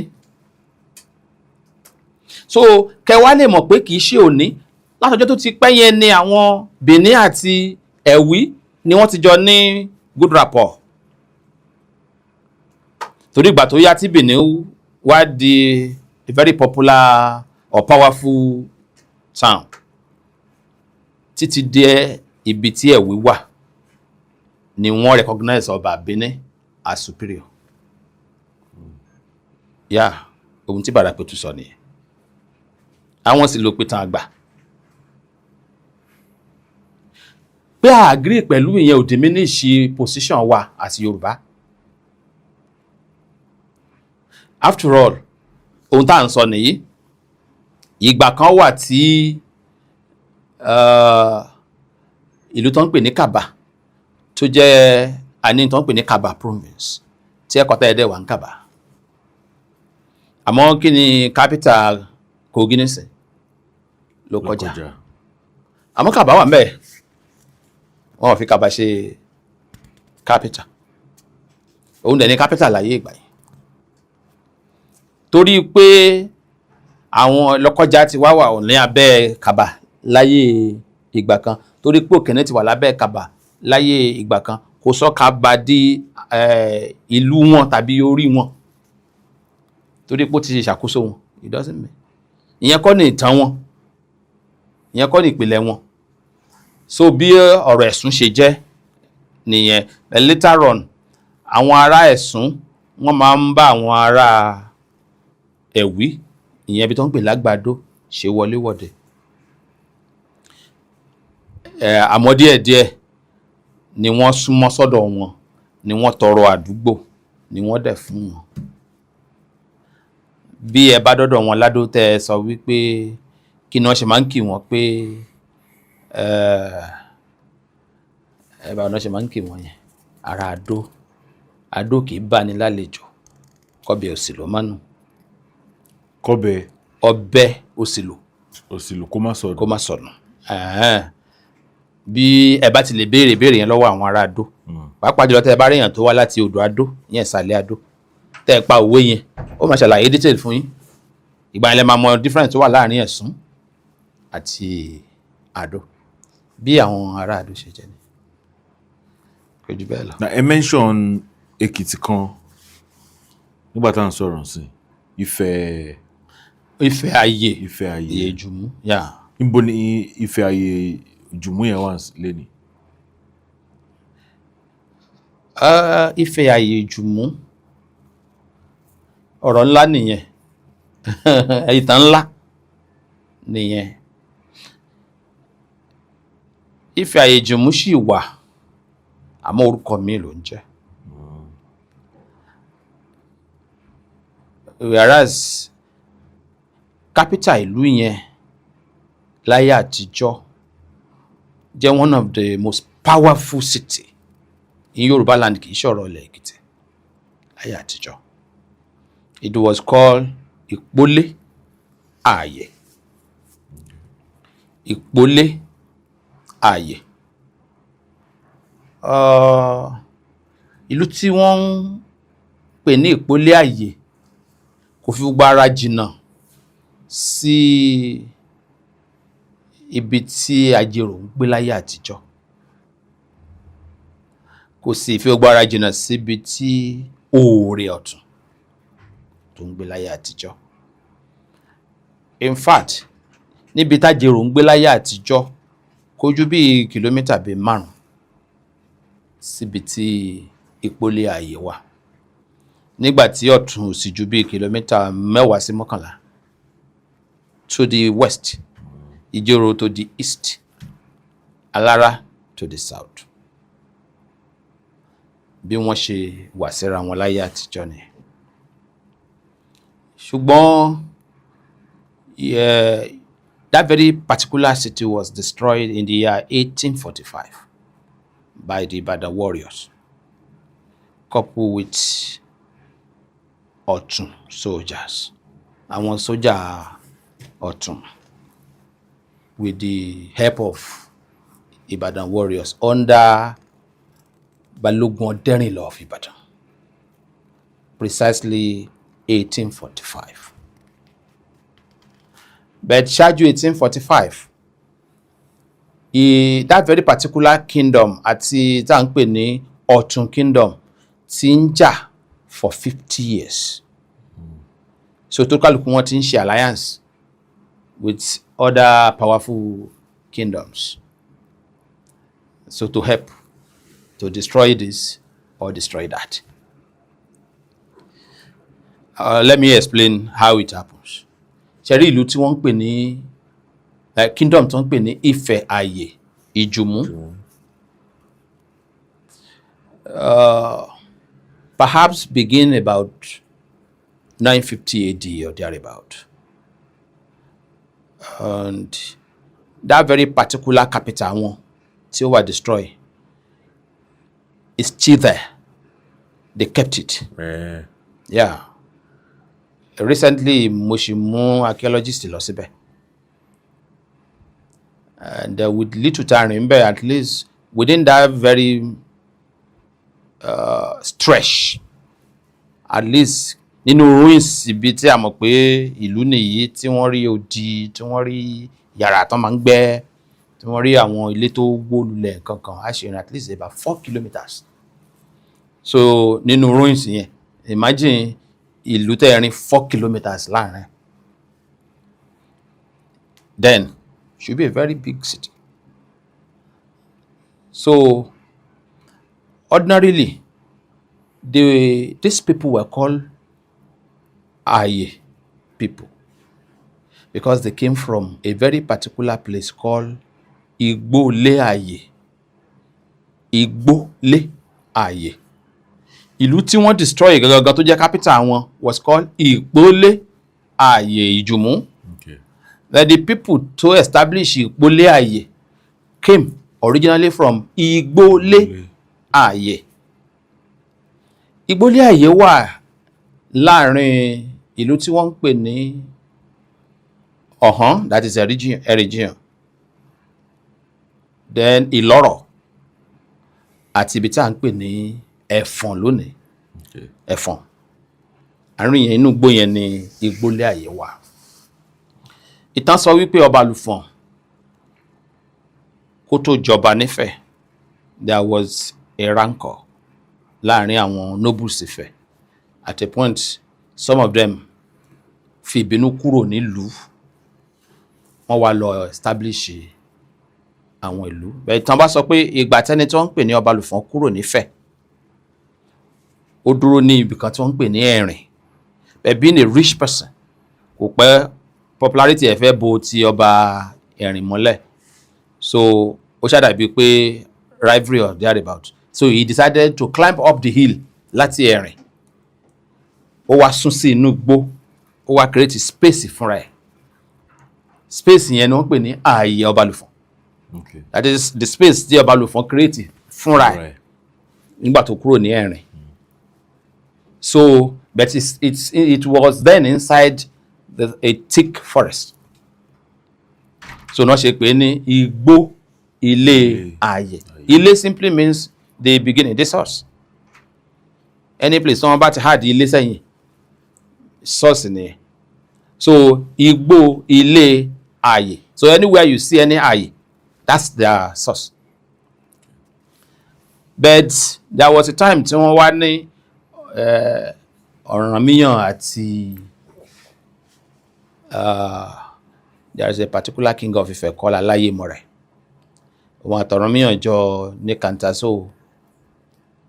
A: So kẹwàá lè mọ̀ pé kìí ṣe òní látọjọ́ tó ti pẹ́ yẹn ni àwọn Benin àti ẹ̀wí ni wọ́n ti jọ ní good rapport. Torí ìgbà tó yá tí Benin wá di a very popular or powerful town títí dé ibi tí ẹ̀wí wà ni wọ́n recognize ọba Benin as superior. Yeah, ohun tí Bàràpẹ̀tù sọ nìyẹn. Àwọn sì ló pé tán àgbà. Pé a agree pẹ̀lú ìyẹn ò diminish position wa as Yorùbá. After all, ohun tá à ń sọ nìyí. Ìgbà kan wà tí ìlú tó ń pè ní Kaba tó jẹ́ àní tó ń pè ní Kaba province tí ẹ̀kọ́tà ẹ̀dẹ̀ wà ń Kaba. Àmọ́ kí ni capital Kogi nísìn ló kọjá. Àmọ́ Kaba wà ńbẹ̀ wọ́n ò fi Kaba ṣe capital. Òun dẹ̀ ní capital láyé ìgbà yìí. Torí pé àwọn Lọ́kọ́jà ti wá wà ní abẹ́ Kaba láyé ìgbà kan. Torí pé Òkèné ti wà lábẹ́ Kaba láyé ìgbà kan kò sọ Kaba di ìlú wọn tàbí orí wọn. Torí pé ó ti ṣe ìṣàkóso wọn. It doesn't mean. Ìyẹn kọ́ ni ìtàn wọn. Ìyẹn kọ́ ni ìpìlẹ̀ wọn. So bí ọ̀rọ̀ Ẹ̀sùn ṣe jẹ́ nìyẹn. But later on àwọn ará Ẹ̀sùn wọ́n máa ń bá àwọn ará ẹ̀wí ìyẹn bí tó ń pè lágbàdo ṣe wọléwọ̀de. Àmọ́ díẹ̀díẹ̀ ni wọ́n súnmọ́ sọ́dọ̀ wọn, ni wọ́n tọrọ àdúgbò, ni wọ́n dẹ̀ fún wọn. Bí ẹ bá dọ́dọ̀ wọn ládó tẹ́ ẹ sọ wípé kí ni wọ́n ṣe máa ń kì wọ́n pé ẹ bá wọn ṣe máa ń kì wọ́n yẹn, ara Adó kì í bá ní lálejò, kọ́bẹ̀ òsìlò mánu.
B: Kọ́bẹ̀
A: ọbẹ̀ òsìlò
B: kó má sọnù.
A: Bí ẹ bá ti lè béèrè yẹn lọ́wọ́ àwọn ará Adó, pàápàá jùlọ tẹ́ ẹ bá rí èèyàn tó wá láti odò Adó yẹn ìsàlẹ̀ Adó, tẹ́ ẹ pa òwe yẹn, ó máa ṣàlàyé detail fún yín. Ìgbà yẹn lẹ máa mọ difference tó wà láàrin Ẹ̀sún àti Adó. Bí àwọn ará Adó ṣe jẹ́ ni kò jù bẹ́ẹ̀ lọ.
B: Na ẹ mention Èkìtì kan nígbà tá à ń sọ̀rọ̀ sí
A: Ifẹ̀ Ayé Ìjùmú.
B: Níbo ni Ifẹ̀ Ayé Ìjùmú yẹn wà lẹ́ni?
A: Ifẹ̀ Ayé Ìjùmú ọ̀rọ̀ ńlá nìyẹn. Ìtàn ńlá nìyẹn. Ifẹ̀ Ayé Ìjùmú sì wà, àmọ́ orúkọ mi ló ń jẹ́. Whereas capital ìlú yẹn láyé àtijọ́ jẹ́ one of the most powerful city in Yoruba land, kì í ṣọ̀rọ̀ ilẹ̀ Èkìtì láyé àtijọ́. It was called Ìpólé Ààyè. Ìpólé Ààyè. Ìlú tí wọ́n ń pè ní Ìpólé Ààyè kò fi gbogbo ara jìnnà sí ibi tí Ajérò ń gbé láyé àtijọ́. Kò sì fi gbogbo ara jìnnà síbi tí Òòrè Ọ̀tún tó ń gbé láyé àtijọ́. In fact, níbi tájérò ń gbé láyé àtijọ́ kò ju bí kìlómítà bíi 5 síbi tí Ìpólé Ààyè wà. Nígbà tí Ọ̀tún sì ju bí kìlómítà 10 sí 11 to the west, Ìjẹ̀rò to the east, Alára to the south. Bí wọ́n ṣe wà síra wọn láyé àtijọ́ ni. Ṣùgbọ́n that very particular city was destroyed in the year 1845 by the Ibadan warriors, coupled with Ọ̀tún soldiers. Àwọn sójà Ọ̀tún, with the help of Ibadan warriors under Balógun Ọdẹ́rìnlọ of Ibadan, precisely 1845. But ṣáájú 1845, that very particular kingdom àti tá à ń pè ní Ọ̀tún kingdom ti ń jà for 50 years. So tó kálukú wọn ti ń ṣe alliance with other powerful kingdoms, so to help to destroy this or destroy that. Let me explain how it happens. Ṣé rí ìlú tí wọ́n ń pè ní kingdom tí wọ́n ń pè ní Ifẹ̀ Ayé Ìjùmú, perhaps begin about 950 AD or thereabout. And that very particular capital one tí ó wà destroy is still there. They kept it. Yeah. Recently, mo ṣì mú archaeologist lọ síbẹ̀. And with little time, remember, at least within that very stretch, at least nínú ruins ibi tí a mọ̀ pé ìlú nìyí, tí wọ́n rí odi, tí wọ́n rí yàrá tán máa ń gbẹ́, tí wọ́n rí àwọn ilé tó wó lulẹ̀ kankan, a ṣe at least about 4 kilometers. So nínú ruins yẹn, imagine ìlú tẹ́ rin 4 kilometers láàrin. Then should be a very big city. So ordinarily, these people were called Aye people because they came from a very particular place called Igbole Aye Ìgbólé ààyè. Ìlú tí wọ́n destroy gangan tó jẹ́ capital wọn was called Ìgbólé ààyè Ìjùmú.
B: Okay.
A: That the people to establish Ìgbólé ààyè came originally from Ìgbólé ààyè. Ìgbólé ààyè wà láàrin ìlú tí wọ́n ń pè ní Ọ̀hán, that is a region. Then Ìlọ́rọ̀ àti ibi tí a ń pè ní Ẹ̀fọ̀n lónìí.
B: Okay.
A: Ẹ̀fọ̀n. Àárín yẹn inú igbó yẹn ni Ìgbólé ààyè wà. Ìtàn sọ wípé ọba Àlùfọ̀n kó tó jọba nífẹ̀, there was a rancor láàrin àwọn nobles Ifẹ̀. At a point, some of them fi ìbínú kúrò nílùú, wọ́n wá lọ establish àwọn ìlú. Bẹ́ẹ̀ ìtàn bá sọ pé ìgbà tẹ́ni tí wọ́n ń pè ní ọba Àlùfọ̀n kúrò nífẹ̀, ó dúró ní ibìkan tí wọ́n ń pè ní Ẹ̀rìn. But being a rich person, kò pẹ́ popularity ẹ̀ fẹ́ bo ti ọba Ẹ̀rìn mọ́lẹ̀. So ó ṣàdàbí pé rivalry or thereabout. So he decided to climb up the hill láti Ẹ̀rìn. Ó wá sún sí inú igbó, ó wá create space fúnra ẹ̀. Space yẹn ni wọ́n pè ní ààyè ọba Àlùfọ̀n.
B: Okay.
A: That is the space tí ọba Àlùfọ̀n create fúnra ẹ̀ nígbà tó kúrò ní Ẹ̀rìn. So but it was then inside a thick forest. So náà ṣe pé ní igbó ilé ààyè. Ilé simply means the beginning, the source. Any place someone bá ti had ilé sẹ́yìn, source ni. So igbó ilé ààyè. So anywhere you see any ààyè, that's their source. But there was a time tí wọ́n wá ní Ọ̀rànmíyàn àti there is a particular king of Ifẹ̀ called Aláyémọrẹ̀. Òun àti Ọ̀rànmíyàn jọ ní kàńtà, so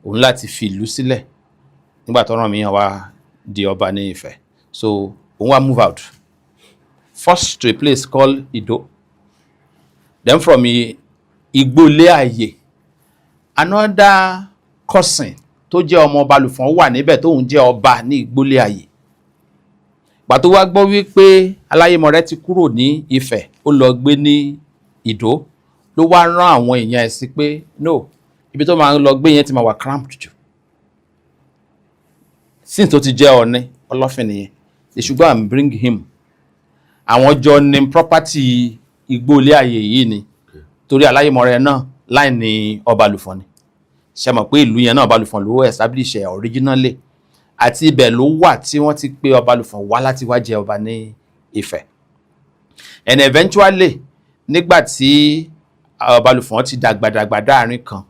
A: òun láti fi ìlú sílẹ̀ nígbà tí Ọ̀rànmíyàn wá di ọba ní Ifẹ̀. So òun wá move out first to a place called Ìdó, then from Ìgbólé ààyè, another cousin tó jẹ́ ọmọ ọba Àlùfọ̀n wà níbẹ̀ tóun jẹ́ ọba ní Ìgbólé ààyè. Gbà tó wá gbọ́ wípé Aláyémọrẹ̀ ti kúrò ní Ifẹ̀, ó lọ gbé ní Ìdó, ló wá rán àwọn èèyàn ẹ̀ sí pé no, ibi tó máa ń lọ gbé yẹn ti máa wà cramped jù. Since tó ti jẹ́ Ọọ̀ni Ọlọ́fin nìyẹn, they should go and bring him. Àwọn jọ ní property Ìgbólé ààyè yìí ni, torí Aláyémọrẹ̀ náà láì ní ọba Àlùfọ̀n ni. Ṣé mọ̀ pé ìlú yẹn náà ọba Àlùfọ̀n ló establish ẹ̀ originally, àti ibẹ̀ ló wà tí wọ́n ti pé ọba Àlùfọ̀n wá láti wá jẹ ọba ní Ifẹ̀. And eventually nígbà tí ọba Àlùfọ̀n ti dàgbàdàgbà dáàrin kan,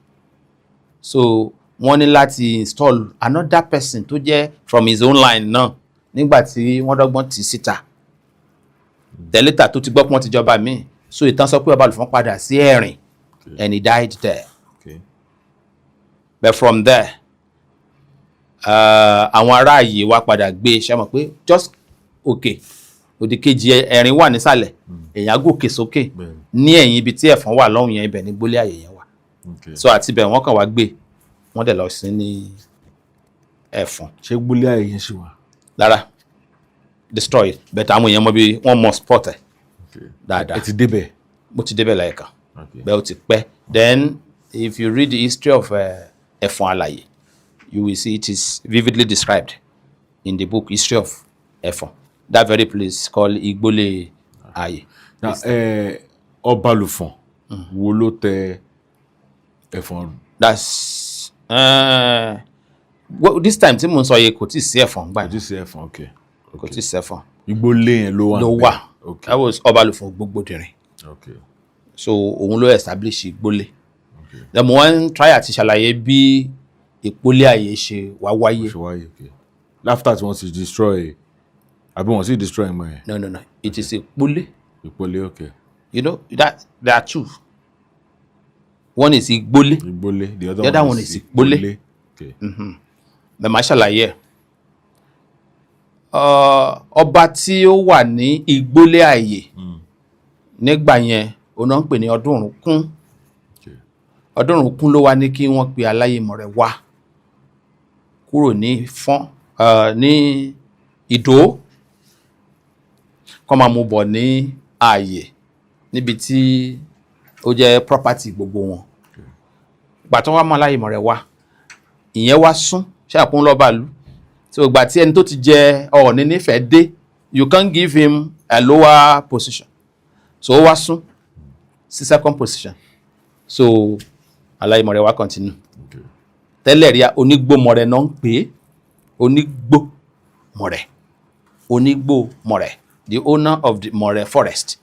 A: so wọ́n ní láti install another person tó jẹ́ from his own line náà nígbà tí wọ́n dọ́gbọ́n tì síta. Tẹ̀lẹ́tà tó ti gbọ́ pé wọ́n ti jọba míì, so ìtàn sọ pé ọba Àlùfọ̀n padà sí Ẹ̀rìn, and he died there.
B: Okay.
A: But from there, àwọn ará ààyè wá padà gbé, ṣe mọ̀ pé just òkè òdì kejì Ẹ̀rìn wà nísàlẹ̀, èèyàn gòkè sókè ní ẹ̀yìn ibi tí Ẹ̀fọ̀n wà lọ́hùn yẹn, ibẹ̀ ní Ìgbólé ààyè yẹn wà. So àti ibẹ̀ wọ́n kàn wá gbé, wọ́n dẹ̀ lọ sí ní Ẹ̀fọ̀n.
B: Ṣé Ìgbólé ààyè yẹn ṣì wà?
A: Lára destroy it, but àwọn èèyàn mọ̀ bí wọ́n mọ̀ spot ẹ̀ dáadáa.
B: Ẹ ti débẹ̀?
A: Mo ti débẹ̀ lẹ́ẹ̀kan, bẹ́ẹ̀ ó ti pẹ́. Then if you read the history of Ẹ̀fọ̀n Alàyè, you will see it is vividly described in the book History of Ẹ̀fọ̀n. That very place called Ìgbólé ààyè.
B: Now, ọba Àlùfọ̀n wo ló tẹ Ẹ̀fọ̀n?
A: That's well, this time tí mo ń sọ yẹ kò tí ì sí Ẹ̀fọ̀n gbà.
B: Kò tí ì sí Ẹ̀fọ̀n, okay.
A: Kò tí ì sí Ẹ̀fọ̀n.
B: Ìgbólé yẹn ló wà.
A: Ló wà.
B: Okay.
A: That was ọba Àlùfọ̀n Ògbógbòdìrìn.
B: Okay.
A: So òun ló establish Ìgbólé. Then mo wá ń try àti ṣàlàyé bí Ìgbólé ààyè ṣe wá wáyé.
B: Okay. After tí wọ́n ti destroy, àbí wọ́n ti destroy mọ́ ẹ̀?
A: No. It is Ìgbólé.
B: Ìgbólé, okay.
A: You know that there are two. One is Ìgbólé.
B: Ìgbólé. The
A: other one is Ìgbólé.
B: Okay.
A: Bẹ́ẹ̀ máa ṣàlàyé ẹ̀. Ọba tí ó wà ní Ìgbólé ààyè nígbà yẹn òun náà ń pè ní Ọdúnrúnkún. Ọdúnrúnkún ló wá ní kí wọ́n pe Aláyèmọ̀rẹ́ wá kúrò ní Fọ́n ní Ìdó kó máa mú bọ̀ ní ààyè níbi tí ó jẹ́ property gbogbo wọn. Ìgbà tó wá mú Aláyèmọ̀rẹ́ wá, ìyẹn wá sún ṣàkún lọ́bàlú. So ìgbà tí ẹni tó ti jẹ Ọọ̀ni nífẹ̀ẹ́ dé, you can't give him a lower position. So ó wá sún sí second position. So Aláyèmọ̀rẹ́ wá continue. Tẹ́lẹ̀ rí Onígbòmọ̀rẹ́ náà ń pè é. Onígbòmọ̀rẹ́. Onígbòmọ̀rẹ́, the owner of the Mọ̀rẹ́ forest.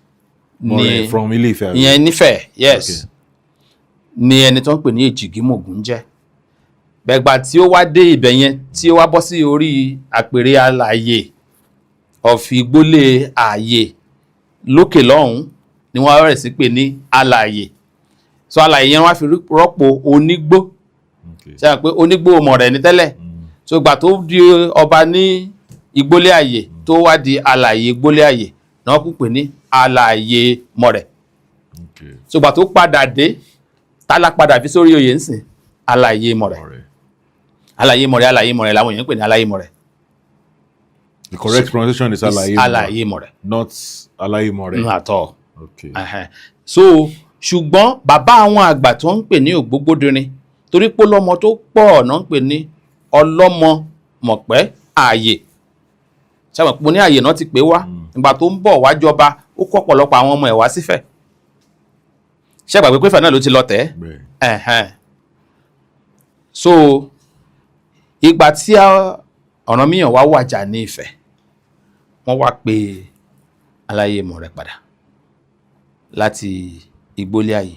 B: Mọ̀rẹ́ from Ilé-Ifẹ̀.
A: Ìyẹn Nífẹ̀, yes. Okay. Ni ẹni tó ń pè ní Èjìgímògún jẹ́. Bẹ̀gbà tí ó wá dé ibẹ̀ yẹn, tí ó wá bọ́ sí orí àpèrè alààyè of Ìgbólé ààyè lókè lọ́hùn ni wọ́n bẹ̀rẹ̀ sí pè ní alààyè. So alààyè yẹn wá fi rọ́pò Onígbò. Ṣé à pé Onígbòmọ̀rẹ́ ní tẹ́lẹ̀. So ìgbà tó di ọba ní Ìgbólé ààyè tó wá di alààyè Ìgbólé ààyè náà kú pè ní Aláyèmọ̀rẹ́. So ìgbà tó padà dé, tálá padà fi sórí oyè ńsìn Aláyèmọ̀rẹ́. Aláyèmọ̀rẹ́ làwọn èèyàn pè ní Aláyèmọ̀rẹ́.
B: The correct pronunciation is
A: Aláyèmọ̀rẹ́.
B: Not Aláyèmọ̀rẹ́.
A: At all.
B: Okay.
A: So ṣùgbọ́n bàbá àwọn àgbà tó ń pè ní Ògbógbódirin, torí pé lọ́mọ tó pọ̀ náà ń pè ní Ọlọ́mọmọ̀pẹ́ ààyè. Ṣàmọ̀ pé mo ní ààyè náà ti pè wá. Ìgbà tó ń bọ̀ wá jọba, ó kó ọ̀pọ̀lọpọ̀ àwọn ọmọ ẹ̀ wá sífẹ̀. Ṣé gbàgbé pé Ifẹ̀ náà ló ti lọ tẹ̀? So ìgbà tí Ọ̀rànmíyàn wá wàjà ní Ifẹ̀, wọ́n wá pe Aláyèmọ̀rẹ́ padà láti Ìgbólé ààyè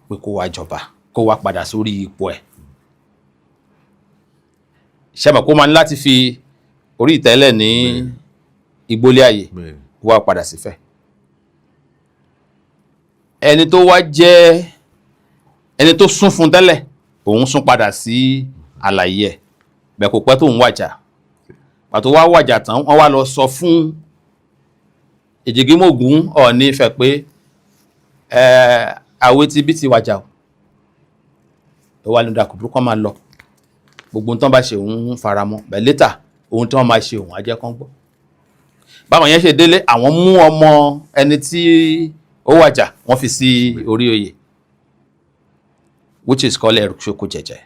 A: pé kó wá jọba, kó wá padà sórí ipò ẹ̀. Ṣé mọ̀ kó máa ní láti fi orí ìtẹ́lẹ̀ ní Ìgbólé ààyè wá padà sífẹ̀. Ẹni tó wá jẹ́ ẹni tó sún fún tẹ́lẹ̀, òun sún padà sí àlàyé ẹ̀. Bẹ́ẹ̀ kò pẹ́ tó ń wàjà. Pàtó wá wàjà tán, wọ́n wá lọ sọ fún Èjìgímògún Ọọ̀ni Ifẹ̀ pé àwé ti bí ti wàjà o. Ó wá lóda kò burúkú máa lọ. Gbogbo ohun tó bá ṣe òun faramọ́. Bẹ́ẹ̀ létà ohun tí wọ́n máa ṣe òun á jẹ́ kán gbọ́. Báwọn yẹn ṣe délé, àwọn mú ọmọ ẹni tí ó wàjà, wọ́n fi sí orí oyè, which is called Ẹ̀rù Ṣókójẹ̀jẹ̀.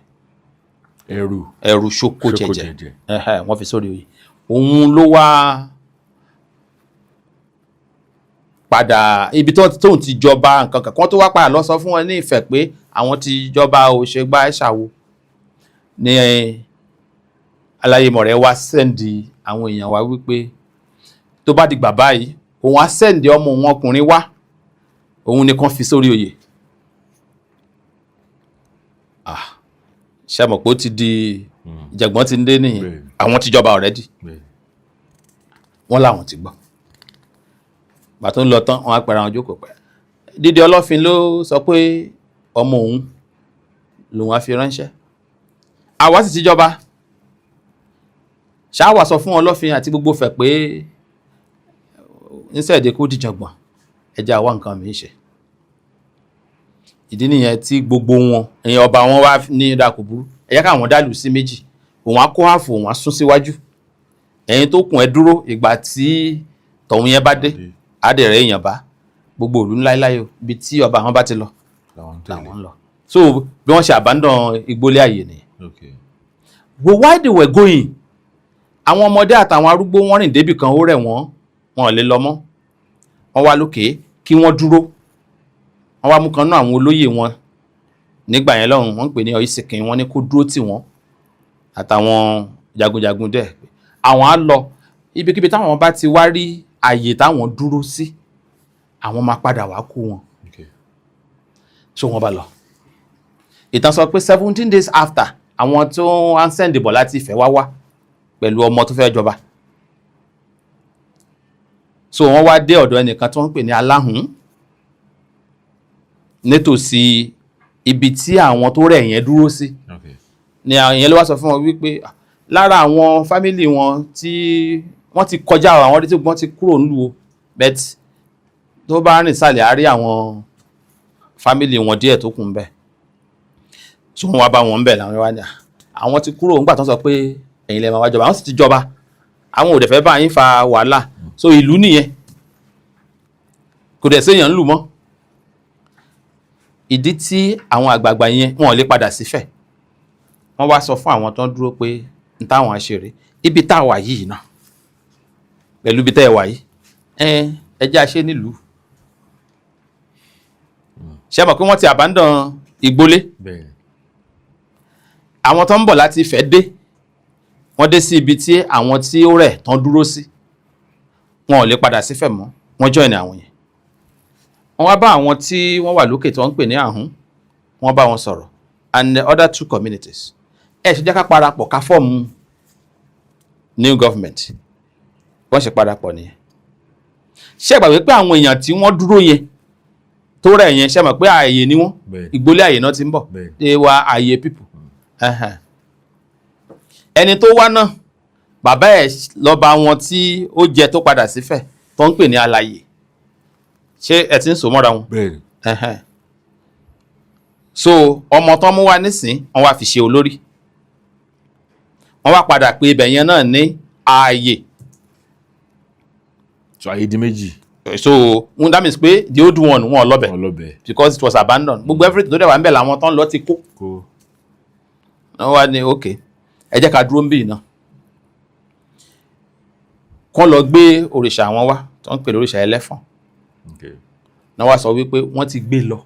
A: Ẹ̀rù Ṣókójẹ̀jẹ̀. Wọ́n fi sórí oyè. Òun ló wá padà ibi tóun ti jọba nǹkan kan, wọ́n tó wá padà lọ sọ fún wọn ní Ifẹ̀ pé àwọn ti jọba òṣègbà ẹ̀ṣàwò. Ní Aláyèmọ̀rẹ́ wá sẹ́ndì àwọn èèyàn wá wípé tó bá dìgbà báyìí, òun á sẹ́ndì ọmọ òun ọkùnrin wá, òun nìkan fi sórí oyè. Ṣé mọ̀ pé ó ti di ìjàngbọ̀n ti ń dé nìyẹn, àwọn ti jọba already. Wọ́n láwọn ti gbọ́. Gbà tó ń lọ tán, wọ́n á pẹ̀rẹ̀ àwọn jókòó pẹ̀. Dídé Ọlọ́fin ló sọ pé ọmọ òun lòun á fi ránṣẹ́. Àwa sì ti jọba. Ṣáà wá sọ fún Ọlọ́fin àti gbogbo Ifẹ̀ pé instead kó dìjàngbọ̀n, ẹ jẹ́ àwa nǹkan mi ṣe. Ìdí nìyẹn tí gbogbo wọn, èèyàn ọba wọn wá ní ìdákùbú, ẹ jẹ́ káwọn dàlù sí méjì. Òun á kó ààfò, òun á sún síwájú. Ẹ̀yin tó kùn ẹ dúró, ìgbà tí tọ̀hún yẹn bá dé, á dẹ̀ rẹ̀ èèyàn bá. Gbogbo ìlú ńláíláyò, ibi tí ọba wọn bá ti lọ, làwọn lọ. So bí wọ́n ṣe abandon Ìgbólé ààyè nìyẹn. But why they were going? Àwọn ọmọdé àtàwọn arúgbó wọ́n rìn débì kan, ó rẹ̀ wọ́n, wọn ò lè lọ mọ́. Wọ́n wá lókè kí wọ́n dúró. Wọ́n wá mú kan náà àwọn olóyè wọn nígbà yẹn lọ́hùn, wọ́n ń pè ní Ọ̀yísìkìn, wọ́n ní kó dúró tì wọ́n àtàwọn jagunjagun dẹ̀. Àwọn á lọ ibikíbi táwọn bá ti wá rí àyè táwọn dúró sí, àwọn máa padà wá kó wọn. So wọ́n bá lọ. Ìtàn sọ pé 17 days after, àwọn tó ń sẹ́ndì bọ̀ láti Ifẹ̀ wá pẹ̀lú ọmọ tó fẹ́ jọba. So wọ́n wá dé ọ̀dọ̀ ẹnìkan tó ń pè ní Aláhùn nítòsí ibi tí àwọn tó rẹ̀ yẹn dúró sí. Ni àyẹn ló wá sọ fún wọn wípé lára àwọn fámílì wọn tí wọ́n ti kọjá àwọn ọdún tí wọ́n ti kúrò nílùú o, bet tó bá rìn sàlẹ̀ á rí àwọn fámílì wọn díẹ̀ tó kù ń bẹ̀. so wọ́n wá bá wọn ń bẹ̀ làwọn wá ní àwọn ti kúrò nígbà tó ń sọ pé ẹ̀yin lè máa wá jọba àwọn sì ti jọba àwọn ò dẹ̀ fẹ́ bá yín fa wàhálà so ìlú nìyẹn kò dẹ̀ séèyàn ń lù mọ́ ìdí tí àwọn àgbààgbà yẹn wọn ò lè padà sífẹ̀ wọ́n wá sọ fún àwọn tó ń dúró pé n táwọn àṣeré ibi tá a wà yìí náà pẹ̀lú ibi tá ẹ wà yìí ẹ jẹ́ àṣẹ nílùú ṣe mọ̀ pé wọ́n ti abandon ìgbólé àwọn tó ń bọ̀ láti Ifẹ̀ dé wọ́n dé sí ibi tí àwọn tí ó rẹ̀ tán dúró sí wọn ò lè padà sífẹ̀ mọ́ wọ́n join àwọn yẹn wọ́n wá bá àwọn tí wọ́n wà lókè tó ń pè ní àhún wọ́n bá wọn sọ̀rọ̀ and the other two communities ẹ ṣe jẹ́ ká parapọ̀ ká fọ́ọ̀mù new government wọ́n ṣe parapọ̀ nìyẹn ṣé ẹ gbàgbé pé àwọn èèyàn tí wọ́n dúró yẹn tó rẹ̀ yẹn ṣe mọ̀ pé ààyè ni wọ́n ìgbólé ààyè náà ti ń bọ̀ they were ààyè people ẹni tó wá náà bàbá ẹ̀ lọ́ba wọn tí ó jẹ tó padà sífẹ̀ tó ń pè ní alààyè ṣé ẹ ti ń sọ mọ́ra wọn so ọmọ tán mú wá nísìn wọ́n wá fi ṣe olórí wọ́n wá padà pé ibẹ̀ yẹn náà ní ààyè
B: so ààyè di méjì
A: so that means pé the old one wọn lọ́bẹ̀ because it was abandoned gbogbo everything tó dẹ̀ wà ń bẹ̀ làwọn tán lọ ti kó wọ́n wá ní ok ẹ jẹ́ ká dúró ń bì náà kán lọ gbé òrìṣà àwọn wá tó ń pè lóríṣà ẹlẹ́fọ̀n náà wá sọ wípé wọ́n ti gbé lọ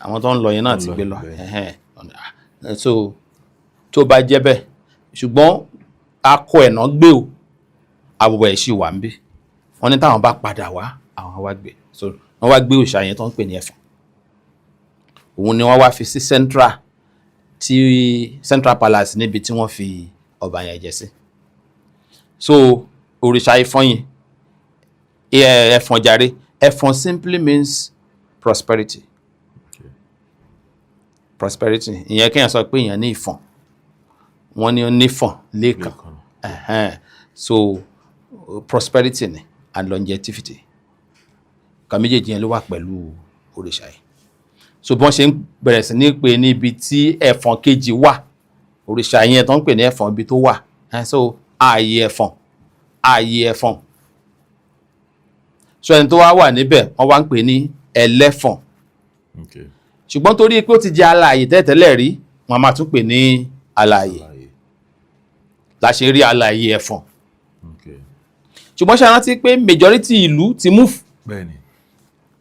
A: àwọn tó ń lọ yẹn náà ti gbé lọ so tó bá jẹ́ bẹ́ẹ̀ ṣùgbọ́n akọ ẹ̀nà gbé o àbùbọ̀ ẹ̀ sì wà ń bí wọ́n ní táwọn bá padà wá àwọn wá gbé so wọ́n wá gbé òrìṣà yẹn tó ń pè ní ẹ̀fọ̀n òun ni wọ́n wá fi sí central palace níbi tí wọ́n fi ọba yẹn jẹ sí so òrìṣà Ifọ̀n yẹn ẹ̀fọ̀n jàre ẹ̀fọ̀n simply means prosperity prosperity ìyẹn kéèyàn sọ pé èèyàn ní ìfọ̀n wọ́n ní onífọ̀n lẹ́ẹ̀kan so prosperity ni and longevity kan méjèèjì yẹn ló wà pẹ̀lú òrìṣà yìí so bọ́n ṣe ń bẹ̀rẹ̀ sí ní pé níbi tí ẹ̀fọ̀n kejì wà òrìṣà yẹn tó ń pè ní ẹ̀fọ̀n ibi tó wà so ààyè ẹ̀fọ̀n so ẹni tó wà níbẹ̀ wọ́n wá ń pè ní ẹlẹ́fọ̀n ṣùgbọ́n torí pé ó ti jẹ́ alààyè tẹ́tẹ́lẹ̀ rí wọ́n máa tún pè ní alààyè la ṣe rí alààyè ẹ̀fọ̀n ṣùgbọ́n ṣe rántí pé majority ìlú ti move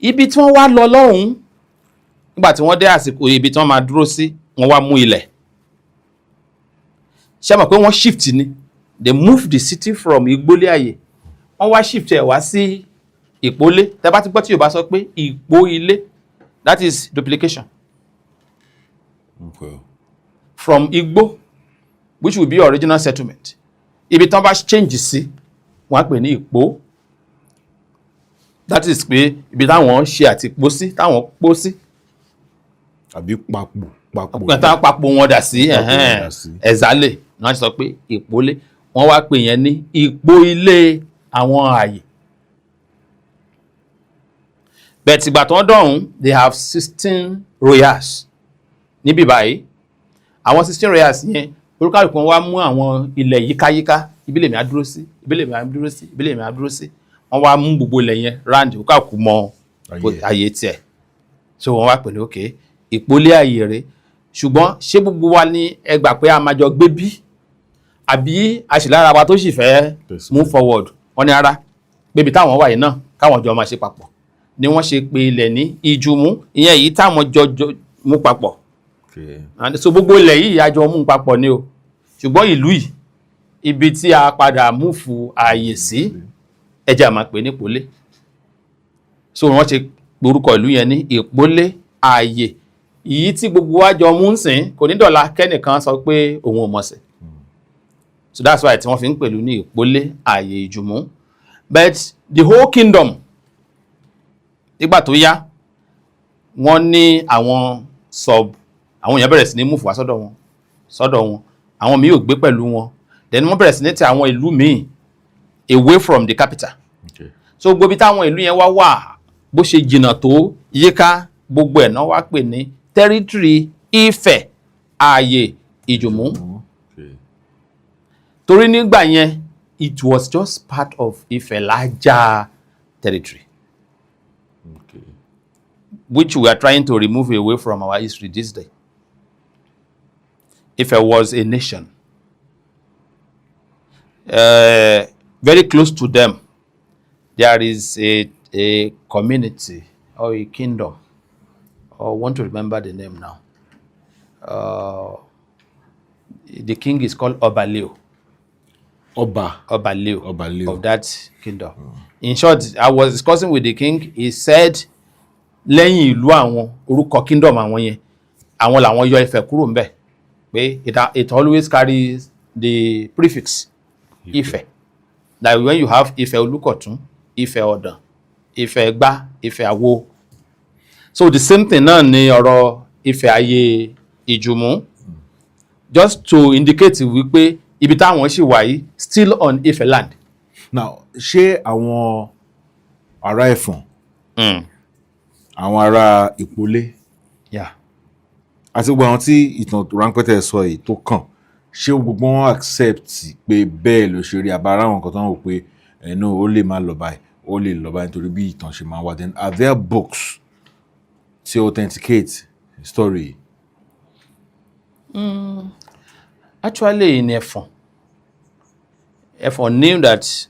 A: ibi tí wọ́n wá lọ lọ́hùn-ún nígbà tí wọ́n dé àsìkò ibi tí wọ́n máa dúró sí wọ́n wá mú ilẹ̀ ṣe mọ̀ pé wọ́n shift ni they move the city from ìgbólé ààyè wọ́n wá shift ẹ̀ wá sí ìpólé tẹ́ bá ti gbọ́ tí Yorùbá sọ pé ìpó ilé that is duplication from Igbo which will be original settlement ibi tí wọ́n bá change sí wọ́n á pè ní ìpó that is pé ibi táwọn ṣe àti pó sí táwọn pó sí
B: àbí
A: papò wọn dà sí ẹ̀zálẹ̀ náà sọ pé ìpólé wọ́n wá pè yẹn ní ìpó ilé àwọn ààyè bẹ́ẹ̀ tìgbà tó ń dọ̀hún they have 16 royals níbí báyìí àwọn 16 royals yẹn olúkàlùkù wọn wá mú àwọn ilẹ̀ yíkáyíká ibi lèmi á dúró sí ibi lèmi á dúró sí ibi lèmi á dúró sí wọ́n wá mú gbogbo ilẹ̀ yẹn round olúkàlùkù mọ ààyè tiẹ̀ so wọ́n wá pẹ̀lú òkè ìpólé ààyè rẹ̀ ṣùgbọ́n ṣé gbogbo wa ní ẹ gbà pé a máa jọ gbé bí àbí àṣìlára wa tó sì fẹ́ move forward wọ́n ní ara pébi táwọn wà yìí náà káwọn jọ máa ṣe papọ̀ ni wọ́n ṣe pé ilẹ̀ ní ìjùmú ìyẹn èyí táwọn jọ mú papọ̀ so gbogbo ilẹ̀ yìí àjọ mú papọ̀ ni o ṣùgbọ́n ìlú yìí ibi tí a padà mú fún ààyè sí ẹja máa pè ní ìpólé so wọ́n ṣe orúkọ ìlú yẹn ní ìpólé ààyè èyí tí gbogbo wa jọ mú ń sìn kò ní dọ̀la kẹ́nìkan sọ pé òun ò mọ̀ sí so that's why tí wọ́n fi ń pèlú ní ìpólé ààyè ìjùmú but the whole kingdom nígbà tó yá wọ́n ní àwọn èèyàn bẹ̀rẹ̀ sí ní múfù wá sọ́dọ̀ wọn àwọn míì ò gbé pẹ̀lú wọn then wọ́n bẹ̀rẹ̀ sí ní tẹ àwọn ìlú míì away from the capital so gbogbo ibi táwọn ìlú yẹn wá wà bó ṣe jìnnà tó yíká gbogbo ẹ̀ náà wá pè ní territory Ifẹ̀, ààyè, Ìjùmú.
B: Okay.
A: Torí nígbà yẹn it was just part of Ifẹ̀ larger territory,
B: Okay.
A: which we are trying to remove away from our history this day. Ifẹ̀ was a nation. Very close to them, there is a community or a kingdom. I want to remember the name now. The king is called Obaleo. Obaleo of that kingdom. In short, I was discussing with the king. He said, lẹ́yìn ìlú àwọn orúkọ kingdom àwọn yẹn, àwọn làwọn yọ Ifẹ̀ kúrò ńbẹ̀. Pé it always carries the prefix Ifẹ̀. Like when you have Ifẹ̀ Olúkọ̀tún, Ifẹ̀ Ọ̀dàn, Ifẹ̀ Ẹ̀gbá, Ifẹ̀ Àwo. So the same thing náà ni ọ̀rọ̀ Ifẹ̀ ayé Ìjùmú. Just to indicate wípé ibi táwọn ṣì wà yìí still on Ifẹ̀ land.
B: Now, ṣé àwọn ará Ẹ̀fọ̀n, àwọn ará Ìpolé, àti gbogbo àwọn tí ìtàn ráńpẹ́ tẹ́ sọ yìí tó kàn, ṣé gbogbo wọn accept pé bẹ́ẹ̀ ló ṣe rí àbára àwọn nǹkan tó ń wò pé ẹnu ó lè má lọ báyìí, ó lè lọ báyìí nítorí bí ìtàn ṣe máa wá? Then are there books tí authenticate story?
A: Actually, in Ẹ̀fọ̀n knew that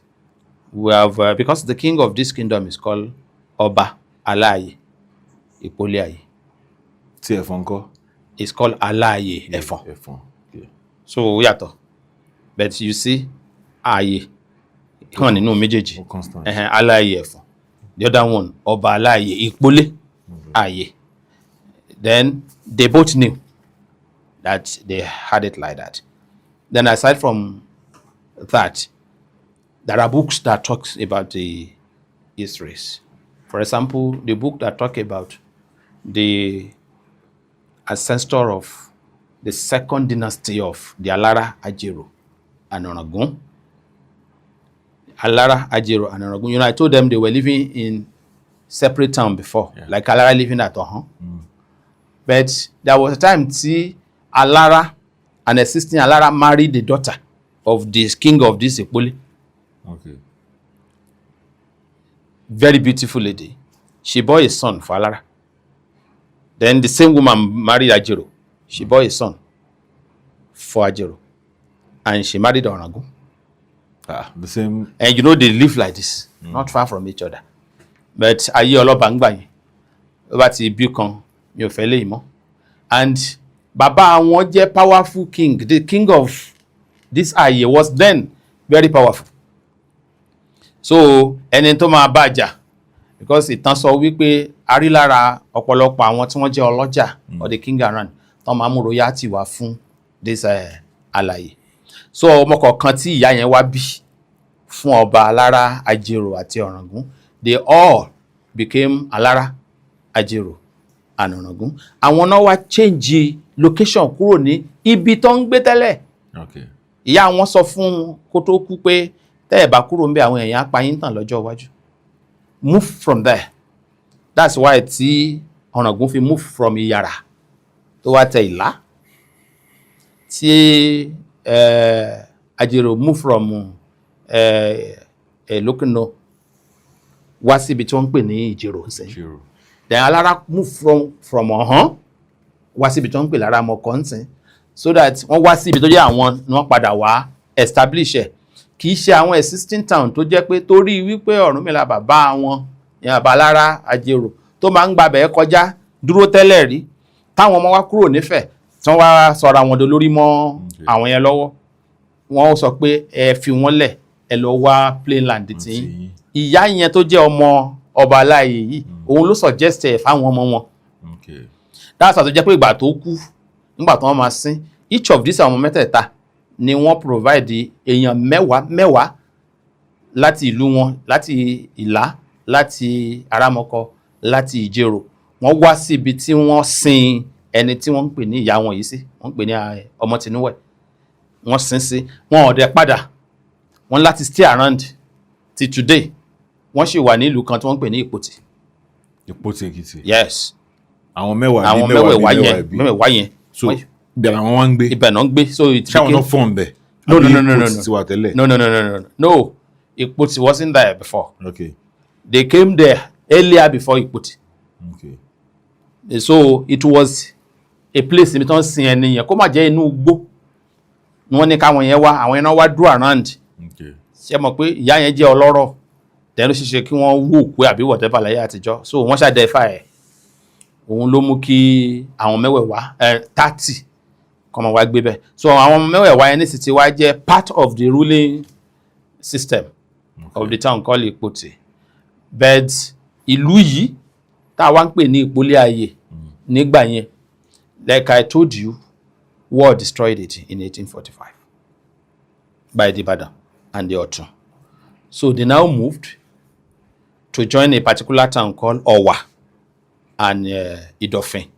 A: we have, because the king of this kingdom is called Ọba Aláàyè Ìpolé Ayé.
B: Tí Ẹ̀fọ̀n ńkọ́?
A: It's called Aláàyè Ẹ̀fọ̀n.
B: Okay.
A: So ó yàtọ̀. But you see, Ayé kan nínú méjèèjì. Aláàyè Ẹ̀fọ̀n. The other one, Ọba Aláàyè Ìpolé Ayé. Then they both knew that they had it like that. Then aside from that, there are books that talks about the histories. For example, the book that talk about the ancestor of the second dynasty of the Alara, Ajero, and Onagun. Alara, Ajero, and Onagun. You know, I told them they were living in separate town before, like Alara living at Ohon. But there was a time, see, Alara, an existing Alara, married the daughter of this king of this Ìpolé.
B: Okay.
A: Very beautiful lady. She bore a son for Alara. Then the same woman married Ajero. She bore a son for Ajero. And she married Onagun.
B: The same.
A: And you know, they live like this, not far from each other. But ayé ọlọ́ba ń gbà yẹn, ó bá ti bí kan, mi ò fẹ́ léyìí mọ́. And bàbá wọn jẹ́ powerful king. The king of this Ayé was then very powerful. So ẹni tó máa bá jà, because ìtàn sọ wípé a rí lára ọ̀pọ̀lọpọ̀ àwọn tí wọ́n jẹ́ ọlọ́jà or the king around tó máa mú royalty wá fún this Aláyè. So ọmọ kọ̀ọ̀kan tí ìyá yẹn wá bí fún ọba Alára, Ajero àti Ọ̀ràngún, they all became Alára, Ajero and Ọ̀ràngún. Àwọn náà wá change location kúrò ní ibi tó ń gbé tẹ́lẹ̀.
B: Okay.
A: Ìyá wọn sọ fún kó tó kú pé tẹ́ ẹ̀ bá kúrò ńbẹ̀ àwọn èèyàn á pa yín tàn lọ́jọ́ iwájú. Move from there. That's why tí Ọ̀ràngún fi move from Ìyàrá tó wá tẹ Ìlá. Tí Ajero move from Lókìnà wá síbi tí wọ́n ń pè ní Ìjẹ̀rò ńsìn. Then Alára move from Ọ̀hán wá síbi tí wọ́n ń pè lára Mọ̀kọ́ ńsìn. So that wọ́n wá síbi tó jẹ́ àwọn ni wọ́n padà wá establish ẹ̀. Kì í ṣe àwọn existing town tó jẹ́ pé torí wípé Ọ̀rúnmìlà bàbá wọn, bàbá Alára, Ajero tó máa ń gbabẹ̀ kọjá dúró tẹ́lẹ̀ rí, táwọn ọmọ wá kúrò nífẹ̀ẹ́ tí wọ́n wá sọra wọn dolórí mọ́ àwọn yẹn lọ́wọ́. Wọ́n sọ pé ẹ fi wọ́n lẹ̀, ẹ lọ wá plain land tí ìyá yẹn tó jẹ́ ọmọ ọba Aláàyè yìí, òun ló suggest ẹ̀ fáwọn ọmọ wọn. That's why tó jẹ́ pé ìgbà tó kú, nígbà tó wọ́n máa sin, each of these àwọn mẹ́tẹ̀ẹ̀ta ni wọ́n provide èèyàn mẹ́wàá láti ìlú wọn, láti Ìlá, láti Arámọkọ, láti Ìjẹ̀rò. Wọ́n wá síbi tí wọ́n sin ẹni tí wọ́n ń pè ní ìyá wọn yìí sí, wọ́n ń pè ní Ọmọtinúwẹ̀. Wọ́n sin sí, wọn ò dẹ̀ padà. Wọ́n láti stay around till today. Wọ́n sì wà ní ìlú kan tí wọ́n ń pè ní Ìpòtì.
B: Ìpòtì Èkìtì.
A: Yes.
B: àwọn mẹ́wàá
A: àwọn
B: bí
A: mẹ́wẹ̀ẹ̀wá yẹn
B: so ibẹ̀ làwọn wá ń gbé
A: ibẹ̀ náà ń gbé so it
B: ṣáwọn
A: became
B: náà fọ́n bẹ̀
A: no
B: ti wà tẹ́lẹ̀
A: no Ìpotì wasn't there before.
B: okay
A: They came there earlier before Ìpotì.
B: okay
A: So it was a place ibi tí wọ́n sin ẹni yẹn kó má jẹ́ inú igbó ni wọ́n ní káwọn yẹn wá àwọn yẹn náà wá dúró around
B: okay
A: ṣe mọ̀ pé ìyá yẹn jẹ́ ọlọ́rọ̀ tẹ́lú ṣíṣe kí wọ́n wò pé àbí whatever láyé àtijọ́ so wọ́n ṣàdẹ́fà ẹ̀ òun ló mú kí àwọn mẹ́wẹ̀ẹ̀wá 30 kọ́ máa wá gbé bẹ́ẹ̀ so àwọn mẹ́wẹ̀ẹ̀wá yẹn nísìsiyìí wá jẹ́ part of the ruling system of the town called Ìpotì but ìlú yìí tá a wá ń pè ní Ìpolé Ayé nígbà yẹn like I told you war destroyed it in 1845 by the Ibadan and the Ọ̀tún so they now moved to join a particular town called Ọ̀wà and Ìdọ̀fin.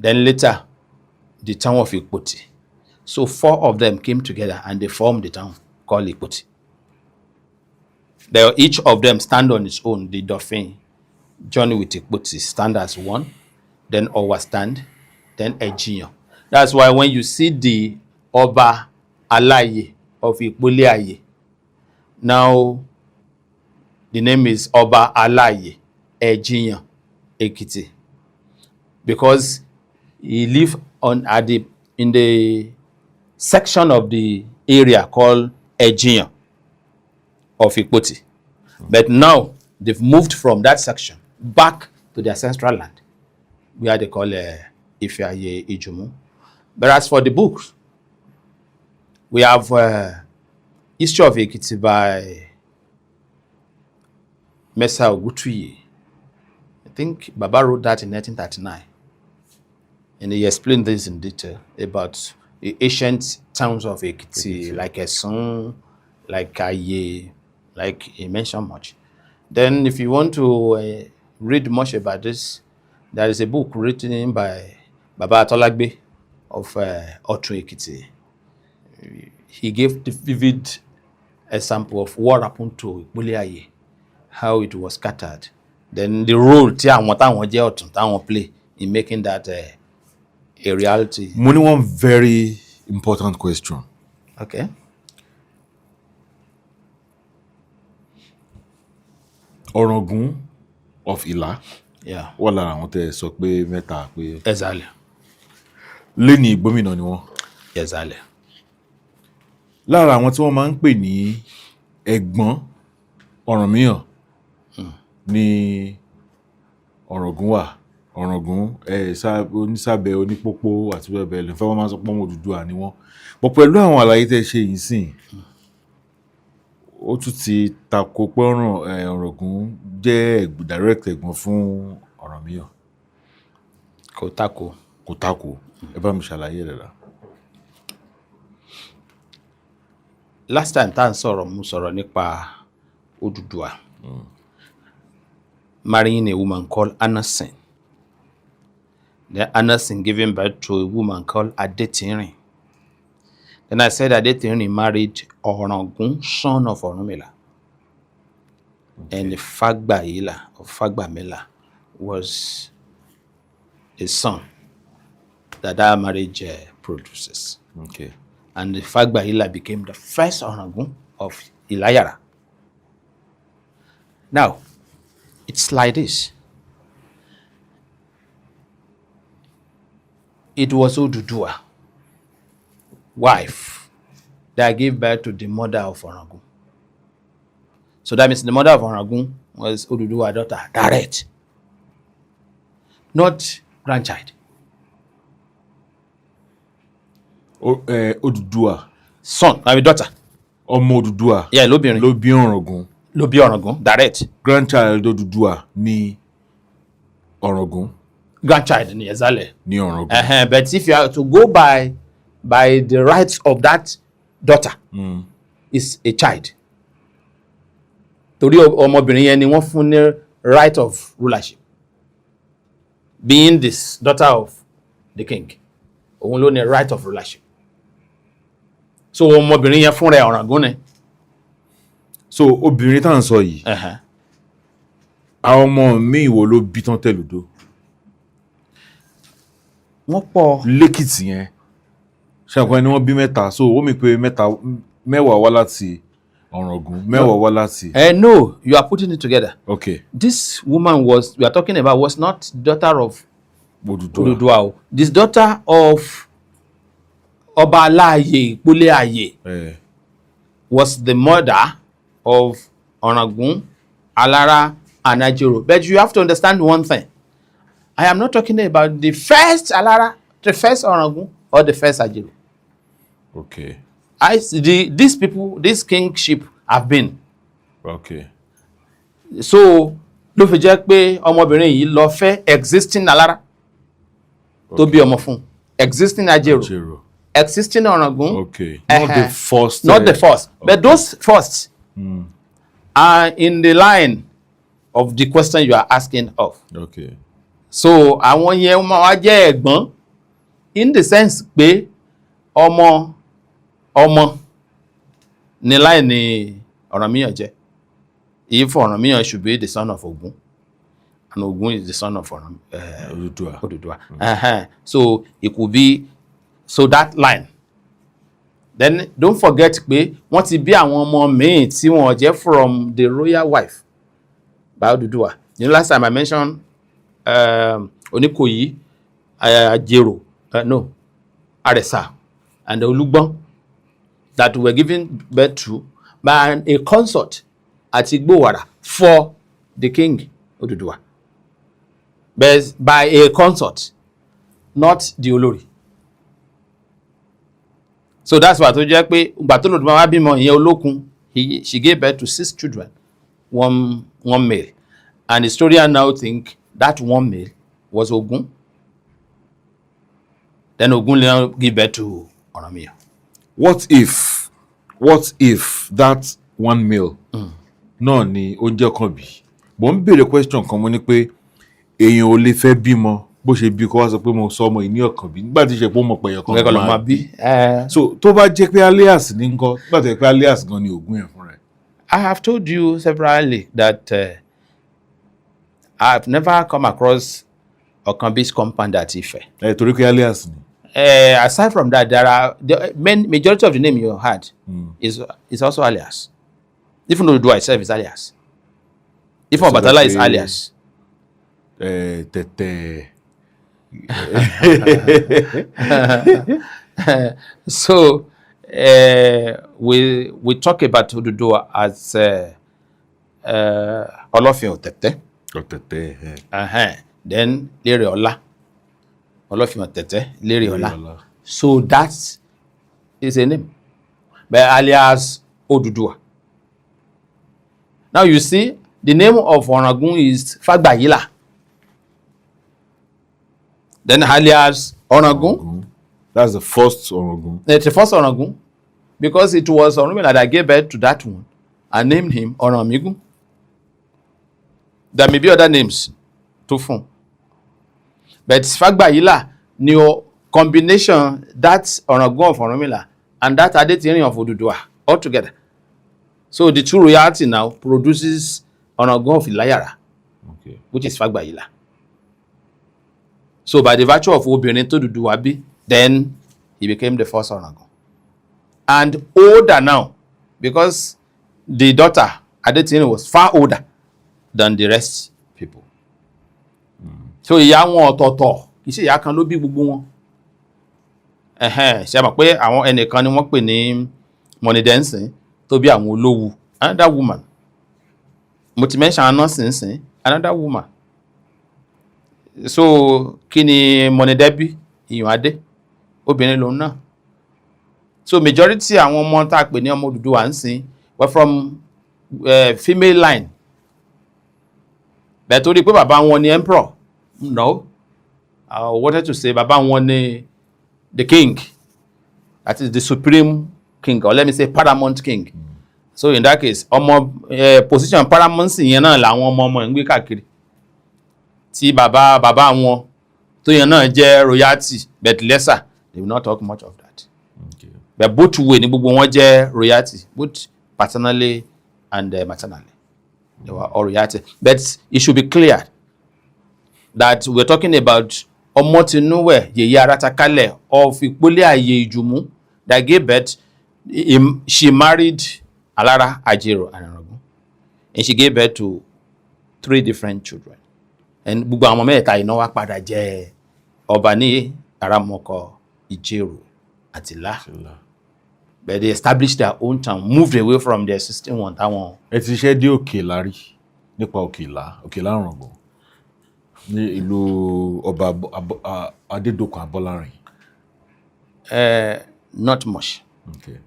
A: Then later, the town of Ìpotì. So 4 of them came together and they formed the town called Ìpotì. Each of them stand on its own. The Ìdọ̀fin journey with Ìpotì stand as one. Then Ọ̀wà stand. Then Ẹ̀jìyàn. That's why when you see the Ọba Aláyè of Ìpolé Ayé, now the name is Ọba Aláyè Ẹ̀jìyàn Ekiti because he lived in the section of the area called Ẹ̀jìyàn of Ìpotì. But now they've moved from that section back to their ancestral land where they call Ife-Ayé Ijumu. But as for the books, we have History of Ekiti by Mesa Ogutuyi. I think Baba wrote that in 1939. And he explained this in detail about the ancient towns of Ekiti, like Esun, like Aye, like he mentioned much. Then if you want to read much about this, there is a book written by Baba Atolagbe of Ọ̀tún Ekiti. He gave the vivid example of what happened to Ìpolé Ayé, how it was scattered. Then the role tí àwọn táwọn jẹ́ Ọ̀tún táwọn play in making that a reality.
B: Mo ní one very important question.
A: Okay.
B: Ọ̀ràngún of Ìlá.
A: Yeah.
B: Wọ́n lára àwọn tẹ́ sọ pé mẹ́ta pé.
A: Exactly.
B: Lẹ́ni gómìnà ni wọ́n.
A: Exactly.
B: Lára àwọn tí wọ́n máa ń pè ní ẹ̀gbọ́n Ọ̀rànmíyàn ní Ọ̀ràngún wà. Ọ̀ràngún onísàbẹ̀ onípópó àti bẹ́ẹ̀ bẹ́ẹ̀ lọ fẹ́ wọ́n máa sọ pé ọmọ Odùduwà ni wọ́n. Bọ̀ pẹ̀lú àwọn àlàyé tẹ́ ṣe yìí sìn ó tún ti tako pé Ọ̀ràngún jẹ́ direct ẹ̀gbọ́n fún Ọ̀rànmíyàn.
A: Kò tako.
B: Kò tako. Ẹ bá mi ṣàlàyé rẹ̀ la.
A: Last time tá à ń sọ̀rọ̀ mo sọ̀rọ̀ nípa Odùduwà marrying a woman called Anasin. Then Anasin giving birth to a woman called Adetirin. Then I said Adetirin married Ọ̀ràngún, son of Ọ̀rúnmìlà. And Fagbayila or Fagbamila was a son that marriage produces.
B: Okay.
A: And the Fagbayila became the first Ọ̀ràngún of Ìláyàrá. Now, it's like this. It was Odùduwà, wife, that gave birth to the mother of Ọ̀ràngún. So that means the mother of Ọ̀ràngún was Odùduwà's daughter, direct, not grandchild.
B: Odùduwà.
A: Son, I mean daughter.
B: Ọmọ Odùduwà.
A: Yeah, lóbìnrin.
B: Ló bí Ọ̀ràngún.
A: Ló bí Ọ̀ràngún, direct.
B: Grandchild Odùduwà ni Ọ̀ràngún.
A: Grandchild ni exactly.
B: Ni Ọ̀ràngún.
A: But if you are to go by the rights of that daughter, is a child. Torí ọmọbìnrin yẹn ni wọ́n fún ní right of rulership. Being this daughter of the king, òun ló ní right of rulership. So ọmọbìnrin yẹn fún rẹ̀ Ọ̀ràngún ni.
B: So obìnrin tá à ń sọ yìí. Àwọn ọmọ mi wo ló bí tán tẹ̀lódó?
A: wọ́n pọ̀.
B: lẹ́kìtì yẹn ṣàpọ̀ ẹni wọ́n bí mẹ́ta so ó mi pé mẹ́wàá wá láti Ọ̀ràngún mẹ́wàá wá láti.
A: No, you are putting it together.
B: Okay.
A: This woman we are talking about was not daughter of Odùduwà. This daughter of Ọba Aláàyè Ìpólé Ayè was the mother of Ọ̀ràngún, Alára, and Ajero. But you have to understand one thing. I am not talking about the first Alára, the first Ọ̀ràngún, or the first Ajero.
B: Okay.
A: These people, this kingship have been.
B: Okay.
A: So ló fi jẹ́ pé ọmọbìnrin yìí lọ fẹ́ existing Alára tó bí ọmọ fún, existing Ajero, existing Ọ̀ràngún.
B: Okay. Not the first.
A: Not the first, okay. But those first are in the line of the question you are asking of.
B: Okay.
A: So àwọn yẹn máa wá jẹ́ ẹ̀gbọ́n in the sense pé ọmọ ní láì ní Ọ̀rànmíyàn jẹ́. If Ọ̀rànmíyàn should be the son of Ògún, and Ògún is the son of Odùduwà. So it could be that line. Then don't forget pé wọ́n ti bí àwọn ọmọ míì tí wọ́n jẹ́ from the royal wife by Odùduwà. You know, last time I mentioned Oníkòyí, Ajero, Àrẹ̀sà, and Olúgbọ́n that were given birth to by a consort at Igbowara for the king Odùduwà. But by a consort, not the Olórí. So that's why tó jẹ́ pé ìgbà tó Olódùmarè wá bímọ ìyẹn Olókun, she gave birth to 6 children, one male. And historians now think that one male was Ògún. Then Ògún now give birth to Ọ̀rànmíyàn. What
B: if that one male náà ni ó jẹ́ kan bí? Mo ń béèrè question kan mo ní pé èèyàn ò lè fẹ́ bímọ bó ṣe bí kó wá sọ pé mo sọ ọmọ ìní ọ̀kan bí nígbà tí ṣe pé ó mọ̀ pé ẹ̀yọ̀kan ló máa bí. So tó bá jẹ́ pé alias ní ńkọ́ nígbà tó jẹ́ pé alias gan ni Ògún yẹn fúnra ẹ̀.
A: I have told you severally that I have never come across Ọ̀kànbí's compound at Ife.
B: Torí pé alias ni.
A: Aside from that, there are the majority of the name you had is also alias. Even though Odùduwà itself is alias. Even Ọbàtálá is alias.
B: Tẹ̀tẹ̀.
A: So we talk about Odùduwà as Ọlọ́fin Ọ̀tẹ̀tẹ̀. Then Lérè Ọlá. Ọlọ́fin Ọ̀tẹ̀tẹ̀, Lérè Ọlá. So that is a name. But alias Odùduwà. Now you see, the name of Ọ̀ràngún is Fágbàyílà. Then alias Ọ̀ràngún.
B: That's the first Ọ̀ràngún.
A: It's the first Ọ̀ràngún because it was Ọ̀rúnmìlà that gave birth to that one and named him Ọ̀rànmígún. There may be other names tó fún. But Fágbàyílà ni combination that Ọ̀ràngún of Ọ̀rúnmìlà and that Adétìrín of Odùduwà all together. So the two royalty now produces Ọ̀ràngún of Ìláyàrá, which is Fágbàyílà. So by the virtue of obìnrin tó Odùduwà bí, then he became the first Ọ̀ràngún. And older now, because the daughter Adétìrín was far older than the rest people. So ìyá wọn ọ̀tọ̀ọ̀tọ̀, kì í ṣe ìyá kan ló bí gbogbo wọn. Ṣe mọ̀ pé àwọn ẹnìkan ni wọ́n pè ní Mọ̀nìdẹ́nsìn tó bí àwọn Olówu, another woman. Mo ti mention Anọ́sìnsìn, another woman. So kí ni Mọ̀nìdẹ́ bí? Ìyànadé, obìnrin lòun náà. So majority àwọn ọmọ tá a pè ní ọmọ Odùduwà ń sìn were from female line. Bẹ́ẹ̀ torí pé bàbá wọn ni emperor. No, I wanted to say bàbá wọn ni the king, that is the supreme king, or let me say paramount king. So in that case, position paramountcy yẹn náà làwọn ọmọ ń gbé káàkiri. Tí bàbá wọn tó yẹn náà jẹ́ royalty, but lesser, they will not talk much of that. Okay. But both way ni gbogbo wọn jẹ́ royalty, both paternally and maternally. They were all royalty. But it should be clear that we're talking about Omotinuwe Yeye Aratakale of Ipole Aye Ijumu that gave birth. She married Alara Ajero Anaragun, and she gave birth to 3 different children. And gbogbo àwọn mẹ́ta iná wá padà jẹ́ ọba ní Aramoko, Ijero, Atila. But they established their own town, moved away from the existing one.
B: Ẹ ti ṣe dé Òkèlá rí nípa Òkèlá Ọ̀ràngún ní ìlú ọba Adédọ̀kun Abọ́lárin.
A: Not much.
B: Okay.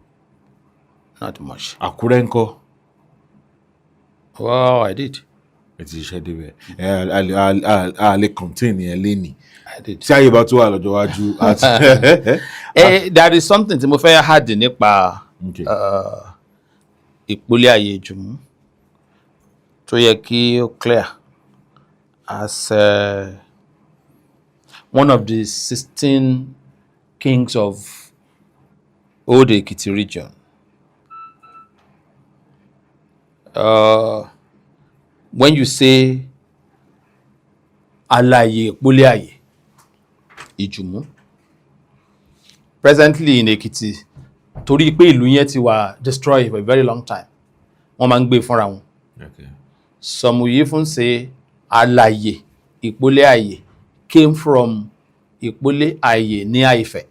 A: Not much.
B: Àkúrẹ́ ńkọ́?
A: Well, I did.
B: Ẹ ti ṣe débẹ̀. A lè contain yẹn lénìí.
A: I did.
B: Tí ayé bá tó wà lọ́jọ́ wájú.
A: There is something tí mo fẹ́ had nípa Ìpolé Ayé Ìjùmú tó yẹ kí ó clear as one of the 16 kings of Old Ekiti region. When you say Alaye Ìpolé Ayé Ìjùmú, presently in Ekiti, torí pé ìlú yẹn ti wà destroyed for a very long time, wọ́n máa ń gbé fúnra wọn.
B: Okay.
A: Some will even say Alaye Ìpolé Ayé came from Ìpolé Ayé ní Ifẹ̀.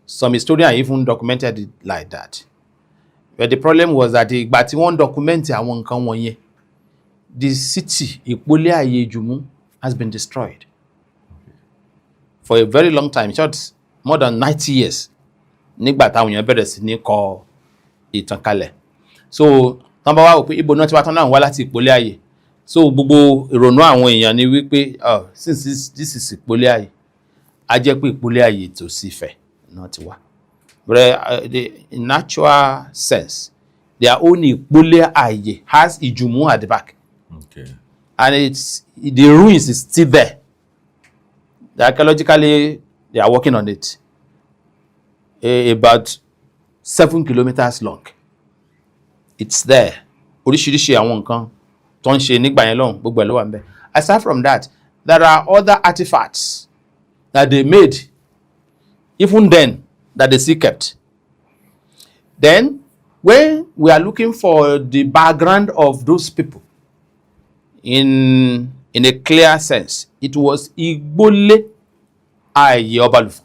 A: Some historians even documented it like that. But the problem was that ìgbà tí wọ́n document àwọn nǹkan wọ̀nyẹn, the city Ìpolé Ayé Ìjùmú has been destroyed for a very long time. Short more than 90 years. Nígbà táwọn èèyàn bẹ̀rẹ̀ sí ní kọ ìtàn kalẹ̀. So tán bá wá wò pé ibo náà ti wá tán náà wá láti Ìpolé Ayé. So gbogbo ìrònú àwọn èèyàn ni wípé since this is Ìpolé Ayé, a jẹ́ pé Ìpolé Ayé tó sì Ifẹ̀ náà ti wá. But in actual sense, their own Ìpolé Ayé has Ìjùmú at the back.
B: Okay.
A: And the ruins is still there. Archaeologically, they are working on it. About 7 kilometers long. It's there. Oríṣiríṣi àwọn nǹkan tó ń ṣe nígbà yẹn lọ́hùn gbogbo ẹ̀ ló wà ńbẹ̀. Aside from that, there are other artifacts that they made even then that they still kept. Then, when we are looking for the background of those people, in a clear sense, it was Ìgbólé Ayé Ọbalùfọ̀n.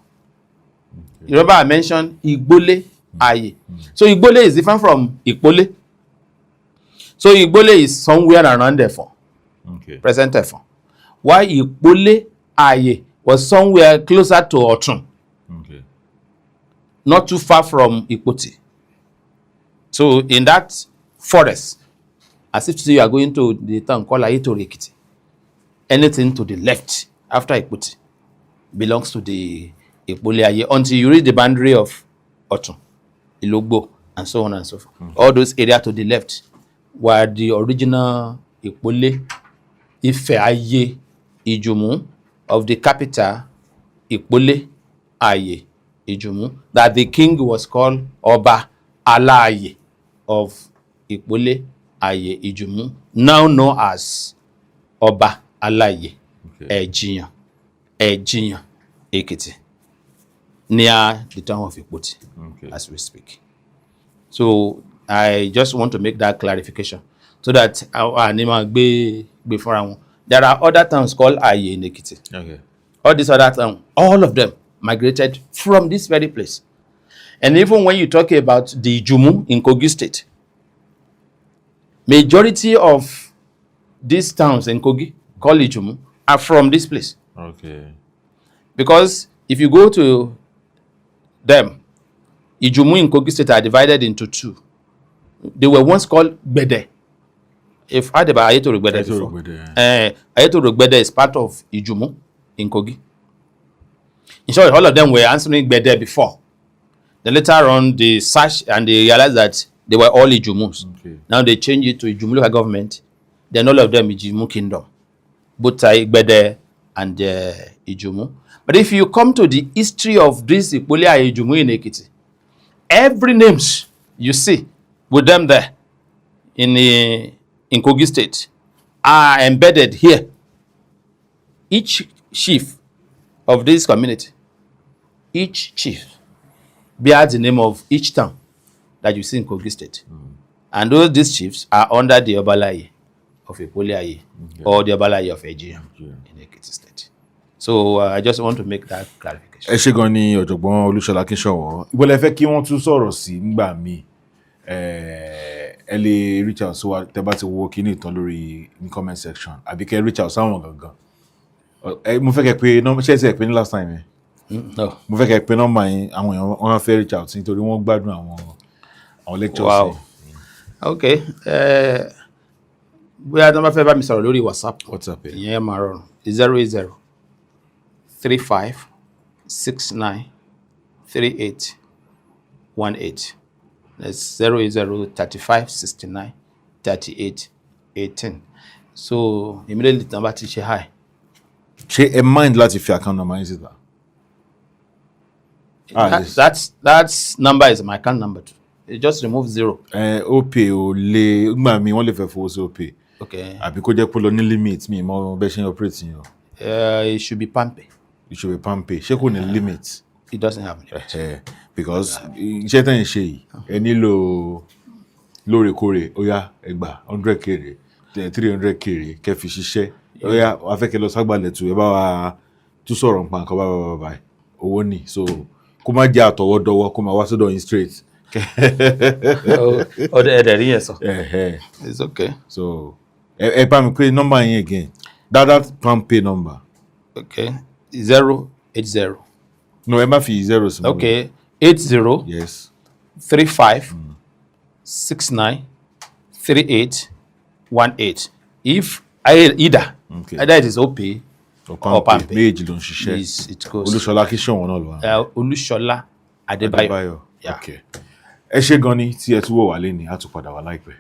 A: You remember I mentioned Ìgbólé Ayé. So Ìgbólé is different from Ìpolé. So Ìgbólé is somewhere around Ẹ̀fọ̀n, present Ẹ̀fọ̀n. While Ìpolé Ayé was somewhere closer to Ọ̀tún, not too far from Ìpotì. So in that forest, as if you are going to the town called Ayétòrò Èkìtì, anything to the left after Ìpotì belongs to the Ìpolé Ayé until you reach the boundary of Ọ̀tún, Ìlógbò, and so on and so forth. All those areas to the left were the original Ìpolé Ifẹ̀ Ayé Ìjùmú of the capital Ìpolé Ayé Ìjùmú, that the king was called Ọba Aláàyè of Ìpolé Ayé Ìjùmú, now known as Ọba Aláàyè Ẹ̀jìyàn Èkìtì, near the town of Ìpotì, as we speak. So I just want to make that clarification so that our name be fúnra wọn. There are other towns called Ayé in Ekiti.
B: Okay.
A: All these other towns, all of them migrated from this very place. And even when you talk about the Ìjùmú in Kogi State, majority of these towns in Kogi called Ìjùmú are from this place.
B: Okay.
A: Because if you go to them, Ìjùmú in Kogi State are divided into 2. They were once called Gbede. If I heard about Ayétòrò Gbede before. Ayétòrò Gbede is part of Ìjùmú in Kogi. In short, all of them were answering Gbede before. Then later on, they searched and they realized that they were all Ìjùmús.
B: Okay.
A: Now they changed it to Ìjùmú local government. Then all of them Ìjùmú kingdom. Both Gbede and Ìjùmú. But if you come to the history of this Ìpolé Ayé Ìjùmú in Ekiti, every names you see with them there in Kogi State are embedded here. Each chief of this community, each chief bears the name of each town that you see in Kogi State. And these chiefs are under the Obalaye of Ipoliaye or the Obalaye of Ejia in Ekiti State. So I just want to make that clarification.
B: Ẹ ṣé gan ni ọ̀jọ̀gbọ́n Olúṣọlá Akínṣọ̀wọ́. Ibo lẹ fẹ́ kí wọ́n tún sọ̀rọ̀ sí nígbà míì. Ẹ lè reach out sí wa tẹ́ bá ti wo kíní ìtàn lórí ní comment section àbí kẹ́ reach out sáwọn gangan. Mo fẹ́ kẹ́ pé ṣé ẹ ti ẹ̀ pé ní last time yẹn?
A: No.
B: Mo fẹ́ kẹ́ pé nọ́mbà yín àwọn èèyàn wọ́n fẹ́ reach out nítorí wọ́n gbádùn àwọn lectures.
A: Wow. Okay. Bóyá tí wọ́n bá fẹ́ bá mi sọ̀rọ̀ lórí WhatsApp.
B: WhatsApp ẹ̀.
A: Ìyẹn máa rọrùn. 080 35 69 38 18. That's 080 35 69 38 18. So immediately tí wọ́n bá ti ṣe hi.
B: Ṣé ẹ mind láti fi account number yín síta?
A: That number is my account number too. You just remove 0.
B: OPay ò lè gbà mí wọ́n lè fẹ́ fowó sí OPay.
A: Okay.
B: Àbí kó jẹ́ pé lọ ní limit mi mọ bẹ́ẹ̀ ṣe ń operate yín o.
A: It should be PalmPay.
B: It should be PalmPay. Ṣé kò ní limit?
A: It doesn't have limit.
B: Because iṣẹ́ tẹ̀ ń ṣe yìí ẹ nílò lóòrèkóòrè ó yá ẹ gbà 100 kéré 300 kéré kẹ́ fi ṣiṣẹ́ ó yá wàá fẹ́ kẹ́ lọ ságbàlẹ̀ tù ẹ bá wa tún sọ̀rọ̀ nǹkan kan bá owó ni so kó má jẹ́ àtọwọ́dọ́wọ́ kó má wá sọ́dọ̀ yín straight.
A: Ọdẹ ẹ̀dẹ̀ rí yẹn sọ. It's okay.
B: So ẹ bá mi pé nọ́mbà yín again that PalmPay number.
A: Okay. 080.
B: No, ẹ má fi 0 sí.
A: Okay. 80.
B: Yes.
A: 35 69 38 18. If either it is OPay or PalmPay.
B: Méjì ló ń ṣiṣẹ́.
A: It goes.
B: Olúṣọlá Akínṣọ̀wọ́ náà ló wà.
A: Olúṣọlá Adébáyọ̀.
B: Okay. Ẹ ṣé gan ni tí ẹ tún wò wá lénìí, á tún padà wá láìpẹ́.